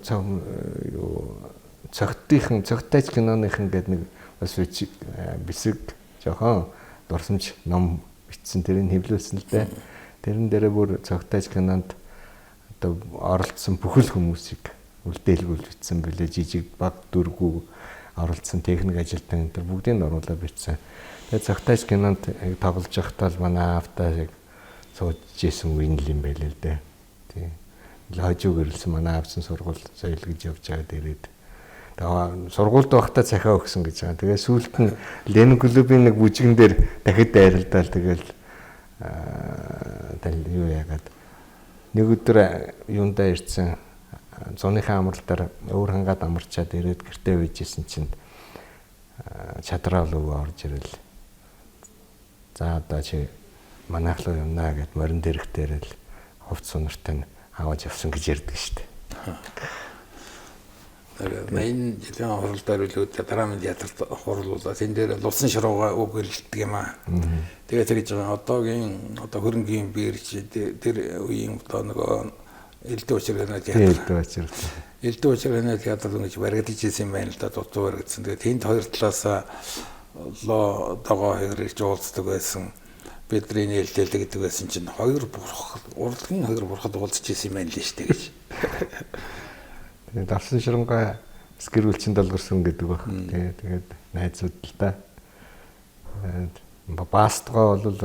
цогтойч киноныхан гэдэг нэг бас бисэг жоохон дурсамж ном бичсэн. Тэрийг хэвлүүлсэн л дээ. Тэрэн дээрээ бүр цогтойч кинонд одоо оролцсон бүхэл хүмүүсийг үлдээлгүүлж бичсэн билээ. Жижиг баг дүргүү оролцсон техник ажилтан энэ бүгдийг нь оруулаад бичсэн. Тэгээд цогтойч кинонд тоглож байхдаа л манай автаа яг сууж ийсэн үеийн л юм байлээ л дээ. Тийм. Лажуу гэрэлсэн манай авсан сургууль соёл гэж явж байгаа дээрээд. Тэгээ сургуульд байхдаа цахиа өгсөн гэж байгаа. Тэгээ сүүлд нь Ленин клубын нэг бүжгэн дээр дахид дайралдаал тэгэл юу яагаад нэг өдөр юундаа ирсэн зуныхаа амрал дээр Өвөрхангайд амарчаад ирээд гэртээ үйжсэн чинь чадраа лөө орж ирэл. За одоо чи манайх руу юмнаа гэд морин дээрх дээрэл хувц сунартай нь аваад явсан гэж ярьдаг шүү дээ. Энэ жилийн хуралдаар үлээд драмын театрт хурлуулаад энэ дээр лусан ширууга үг хэлдэг юм аа. Тэгээд тэр гэж байгаа одоогийн хөрөнгийн биер чи тэр үеийн одоо нөгөө элдэ учраа театр. Элдв Ужирганы театрт ингэж баригдаж ирсэн юм байна л да, дутуу баригдсан. Тэгээд тэнд хоёр талаас лоо догоо хэрэг жуулцдаг байсан. Бидний нээлтэлдэг гэдэг байсан чинь хоёр бурхан, урлагийн хоёр бурхад уулзж ирсэн юм байна л шүү дээ гэж. Тэгээд давсан ширангаа гэрүүлчин долгорсон гэдэг баг. Тэгээд найзууд л да. Баастгаа бол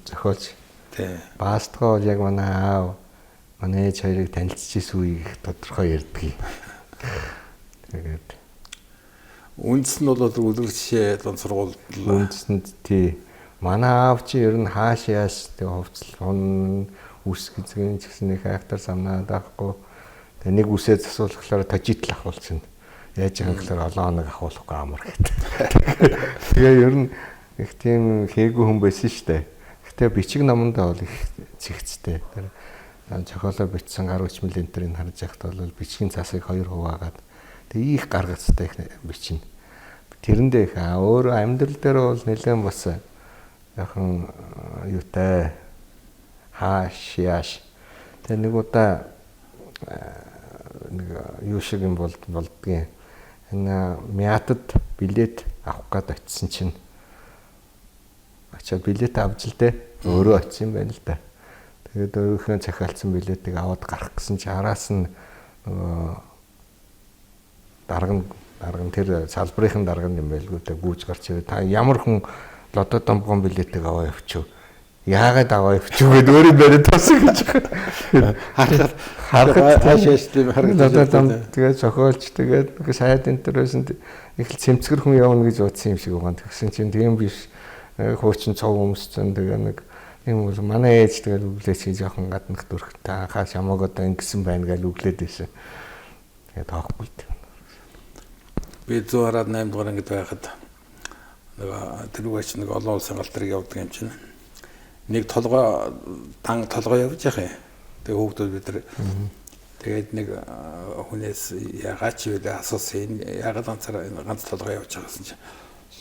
зохиолч. Баастгаа бол яг манай аав манай ээж хоёрыг танилцчихсэн үеийг тодорхой ярьдаг. Тэгээд үндэс нь бол үлгэрч дон сургуульд үндэсэнд тий манай аав чи ер нь хааш яаш тэг хувцлын үс гизгэн ч гэсэн их айхтар самнаад авахгүй. Тэгээ нэг үсээ засуулахлаар тожитл ахуулчихна. Яаж байгаа гэхээр олон хоног ахуулахгүй амар гэдэг. Тэгээ ер нь их тийм хээгүү хүн байсан шүү дээ. Гэтэ бичиг номондоо бол их зэгцтэй. Тэр зохиолоо бичсэн гар хүч мэлэнтерийг харж байхад бол бичгийн цасыг 2 хуваагаад тэг их гаргацтай их бичнэ. Тэрэндээ их өөрөө амьдрал дээр бол нэлээд бас яхан юутай хааш яаш. Тэг нэг удаа нэг юу шиг юм болдгийн. Энэ мятад билет авах гээд очисон чинь очиад билет авч л дээ өөрөө очисон юм байна л да. Тэгээд өөрийнхөө захиалсан билетийг аваад гарах гэсэн чи араас нь дарга нь тэр салбарын дарга юм байлгүй тэ гүйж гарч ирээ. Та ямар хүн лото домгон билетийг аваа явчих. Яагаад аваа явчих гээд өөрөө бариад тосоо гэж. Харахад хаашааш тийм харагдаж. Тэгээд зохиолч тэгээд сайд интервьюс их л цэмцгэр хүн явна гэж бодсон юм шиг байгаа. Тэгсэн чинь тийм биш. Хуучин цов өмссөн тэгээ нэг юм бол манай ээж тэгэл үглээч гэж жоохон гаднах дүрх та хаа шамаг одоо ингэсэн байна гэж үглээд байсан. Тэгээ тоохгүй. Би 108 дугаар ангид байхад нэг тэрүүгч нэг олон улсын галтрыг явуулдаг юм чинь. Нэг толгой явж яах юм. Тэгээ хүүхдүүд бид нар тэгээд нэг хүнээс яагаад ч вэ асуусан. Яагаад ганц толгой явж байгаа гэсэн чинь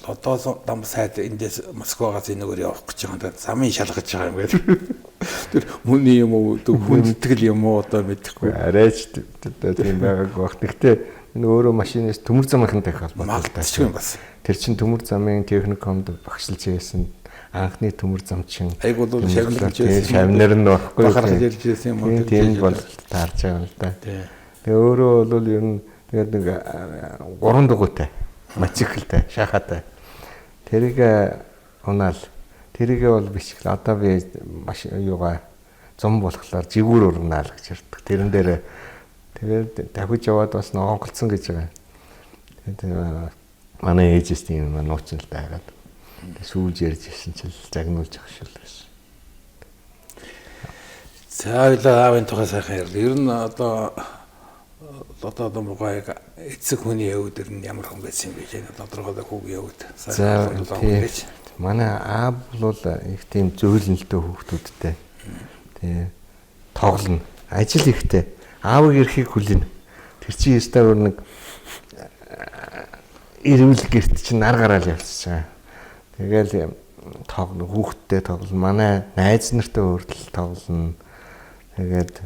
одоо дам сайд эндээс Москвагаас энэгээр явах гэж байгаа. Замын шалгаж байгаа юм гэдэг. Тэр хүний юм уу хүндэтгэл юм уу одоо мэдэхгүй. Арайч тийм байгааг баг. Гэхдээ энэ өөрөө машинаас төмөр замынхан дахих холбоотой бас. Тэр чин төмөр замын техникумд багшилж байсан анхны төмөр зам чин. Айг бол шавнарч байсан. Шавнар нь баггүй. Бахархаж ярьж байсан юм уу? Тийм бол таарч байгаа юм л да. Тэгээ өөрөө бол ер нь тэгээд нэг 3 дугуйтай мотоциклтай шахаатай. Тэрийг унаал. Тэрийг бол бичихлээ. Одоо би машин юугаа зам болохлаар жигүүр урнаал гэж ярьдаг. Тэрэн дээр тэгээд давхиж яваад бас ногоонголцсон гэж байгаа. Тэгээд манай ээжээс тийм нууцналтай хагаад сүүлж ярьж ирсэн чинь загнуулж ах шил байсан. За ойлаа аавын тухай сайхан ярьлаа. Ер нь одоо муугай эцэг хүний өвд ер нь ямар хүн байсан юм бэ гэж тодорхойлох хүүгийн өвд. За манай аав бол их тийм зөөлнөлтөө хүүхдүүдтэй. Тэгээ тоглоно. Ажил ихтэй. Аавыг ирэхийг хүлээнэ. Тэр чинь ястаа нэг ирүүл гэрт чинь нар гараал явчихж байгаа. Тэгэл тоглоно. Хүүхдтэй тоглоно. Манай найз нартай өөртөл тоглоно. Тэгээд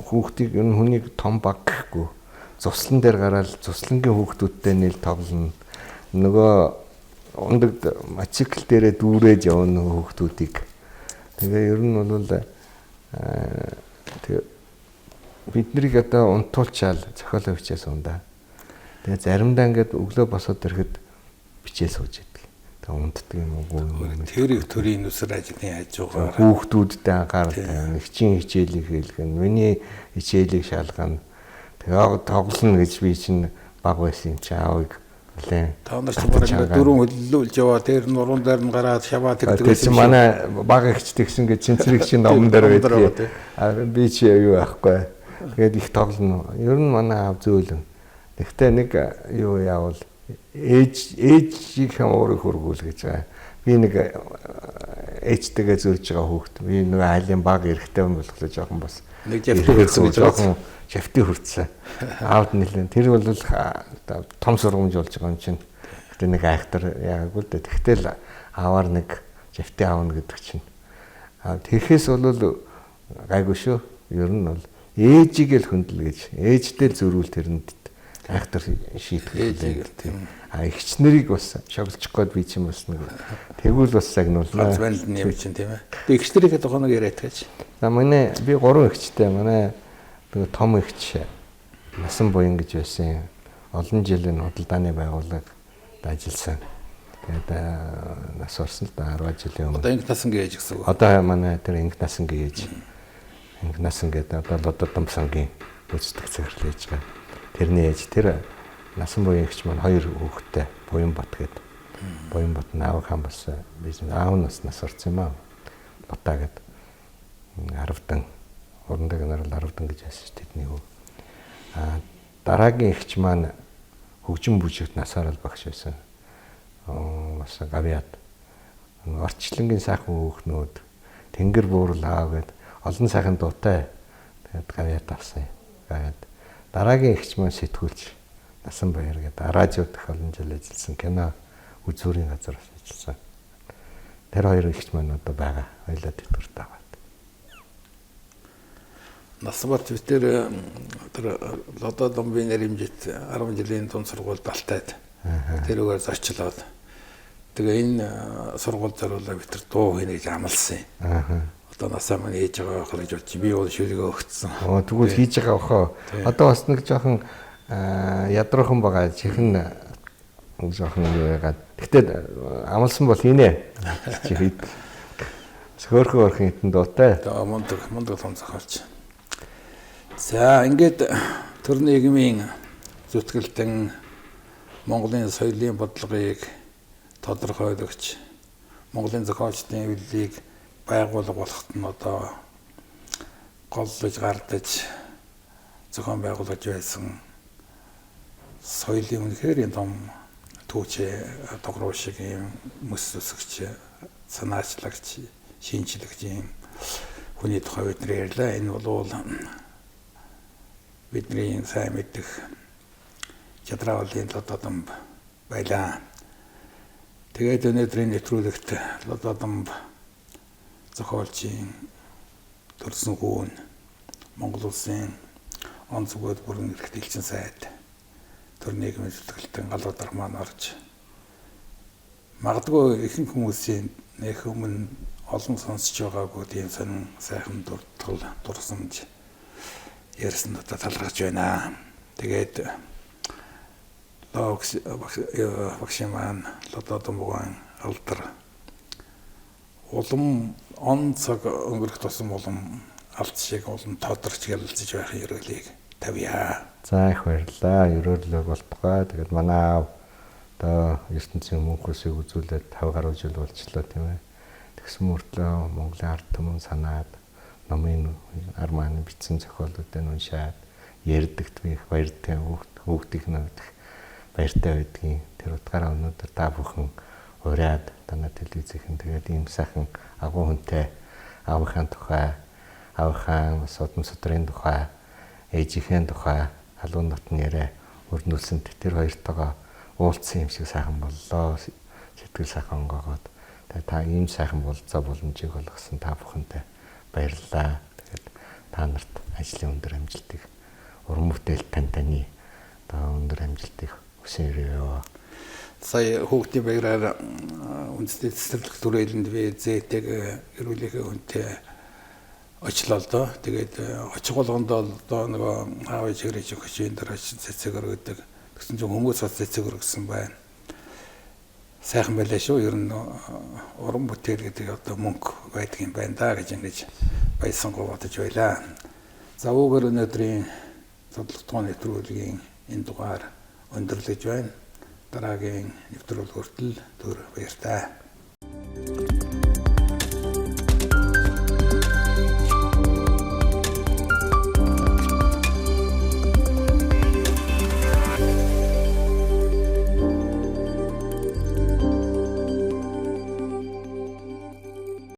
хүүхдийг энэ хүнийг том баг гэхгүй цуслан дээр гараад цуслангийн хүүхдүүдтэй нийл тоглоно. Нөгөө ундаг мотоцикл дээрээ дүүрэж явна хүүхдүүдийг. Тэгээ ер нь бол тэгээ биднийг одоо унтуулчаал зохиолоо бичээ суунда. Тэгээ заримдаа ингээд өглөө босоод ирэхэд бичээ сууж идэг. Тэгээ унтдаг юм уу? Тэр их төрийн нүсэр ажлын хажуугаар хүүхдүүдтэй анхаарал тавина. Хичээн хичээлийг хэлгэн. Миний хичээлийг шалгана. Тэгээ тоглоно гэж би чинь баг байсан юм чи аавыг хүлээн. Та нар ч бараг дөрөв хөллүүлж яваа. Тэр нуруунд дээр нь гараад шаваад ирдэг байсан. Тэр манай баг ихчтэй гэсэн гэж цэнцрэг чинь номон дээр байдаг. Би чи юу аахгүй. Тэгээд их тоглоно. Ер нь манай аав зөөлөн. Гэхдээ нэг юу яавал ээжийг хамаарыг хөргүүл гэж байгаа. Би нэг ээжтэйгээ зөөж байгаа хүүхэд. Би нэг айлын баг эрэхтэй юм болохоор жоохон бас нэг жавтын жоохон жавтын хүртсэн. Аавд нэлээд тэр бол том сургамж болж байгаа юм чинь. Гэтэ нэг айхтар яагагүй л дээ. Тэгтэл аавар нэг жавтын аавна гэдэг чинь. Тэгэхээс бол гайгүй шүү. Ер нь бол ээжийг л хөндлө гэж. Ээжтэй л зөрүүл тэрэнд айхтар шийтгэл тийм. Эгч нарыг бас шоглчих гээд би чинь бас нэг тэгвэл бас загнуулна. Ганц банд нэм чинь тийм ээ. Би эгч нарыг тухайг яриад гэж. За манай би 3 эгчтэй. Манай нэг том эгч Насан буян гэж байсан. Олон жилийн худалдааны байгууллагад ажилласан. Тэгээд нас орсон л да 10 жилийн өмнө. Одоо инх насангийн ээж гэсэн үг. Одоо манай тэр инх насангийн ээж. Инх насан гэдэг одоо Лододом сангийн гүйцэтгэх захирал ээж байгаа. Тэрний ээж тэр насан буян эгч маань 2 хүүхэдтэй Буянбат гэдэг. Буянбат наав хаан бас бизнес аав нас орсон юм аа. Лута гэдэг. 10дан урандаа генерал 10дан гэж байсан шүү тэдний хүү. Дараагийн эгч маань хөгжим бүжигт насаар л багш байсан. Бас гавьяад орчлонгийн сайхан хүүхнүүд тэнгэр буурал аав гэд олон сайхан дуутай тэгээд гавьяад авсан. Гавьяад дараагийн эгч маань сэтгүүлч Насан баяр гэдэг радиод их олон жил ажилласан кино үзүүрийн газар ажилласан. Тэр 2 эгч маань одоо байгаа. Хоёлаа тэтгэврт байгаа. Насбат тэр Лододом би нэрэмжит 10 жилийн дунд сургуульд балтайд тэрүүгээр зочлоод тэгээ энэ сургууль зориулаа би тэр дуу хийнэ гэж амласан юм. Одоо насаа маань ээж байгаа байх гэж бодчих. Би бол шүлгээ өгцсөн. Тэгвэл хийж байгаа охоо. Одоо бас нэг жоохон ядрахан байгаа. Чихэн жоохон юу яагаад. Гэтэ амлсан бол хийнэ. Чи хэд. Хөөрхөн хитэн дуутай. Одоо мундаг том зохиолч. За ингээд төр нийгмийн зүтгэлтэн Монголын соёлын бодлогыг тодорхойлогч Монголын зохиолчдын хөвлөлийг байгуулга болоход нь одоо голлож гардаж зохион байгуулж байсан соёлын үнэхээр том түүчээ тогроо шиг юм мэс үсгч санаачлагч шинжлэгч юм хүний тухай бид нар ярьлаа. Энэ бол бидний сайн мэддэг чадрын Лододом байлаа. Тэгээд өнөөдрийн нэвтрүүлэгт Лододом зохиолчийн төрсөн хүүн Монгол Улсын онцгой бүрэн эрхт элчин сайд төр нийгмийн зүтгэлтэн галуудар маань орж магадгүй ихэнх хүмүүсийн нэх өмнө олон сонсож байгаагүй тийм сонин сайхан дурсамж ярьсан одоо талархаж байна. Тэгээд багш маань Лододом буян алдар улам он цаг өнгөрөх тусам улам алт шиг улам тодорч ярилцаж байх ерөөлийг тавья. За их баярлалаа. Ерөөлөг болтугай. Тэгээд манай одоо ертөнцийн мөнхөөсөө үзүүлээд 5 гаруй жил болчлоо тийм ээ. Тэгсэн мөртлөө Монголын ард түмэн санаад номын арманы бичсэн зохиолуудыг уншаад ярьдагт би их баяртай хүүхдийн нөхдөг баяртай байдгийн. Тэр утгаараа өнөөдөр та бүхэн ураад танай телевизийн тэгээд ийм сайхан агуу хүнтэй аавынхаа тухай, аавынхаа содон содрын тухай, ээжийнхээ тухай халуун нотны яриа өрнүүлсэнд тэр хоёртойгоо уулзсан юм шиг сайхан боллоо. Сэтгэл сайхан онгоогоод тэгээд та ийм сайхан болцоо боломжийг олгосон та бүхэндээ баярлалаа. Тэгээд та нарт ажлын өндөр амжилтыг уран бүтээл таны одоо өндөр амжилтыг хүсээрээ. Сая хүүхдийн баяраар үндэсний цэцэрлэг түрээлэнд би зээтэйг эрүүлэхээ хүнтэй очлоо л доо. Тэгээд очих болгондоо одоо нөгөө аав ээж хэрэг хөшийн дараа цэцэг өргөдөг. Тэгсэн чинь хүмүүс бас цэцэг өргөсөн байна. Сайхан байлаа шүү. Ер нь уран бүтээл гэдэг одоо мөнгө байдаг юм байна да гэж ингэж баясангуу бодож байлаа. За үүгээр өнөөдрийн бодлоготой нэвтрүүлгийн энэ дугаар өндөрлөж байна. Дараагийн нэвтрүүлэг хүртэл түр баяртай.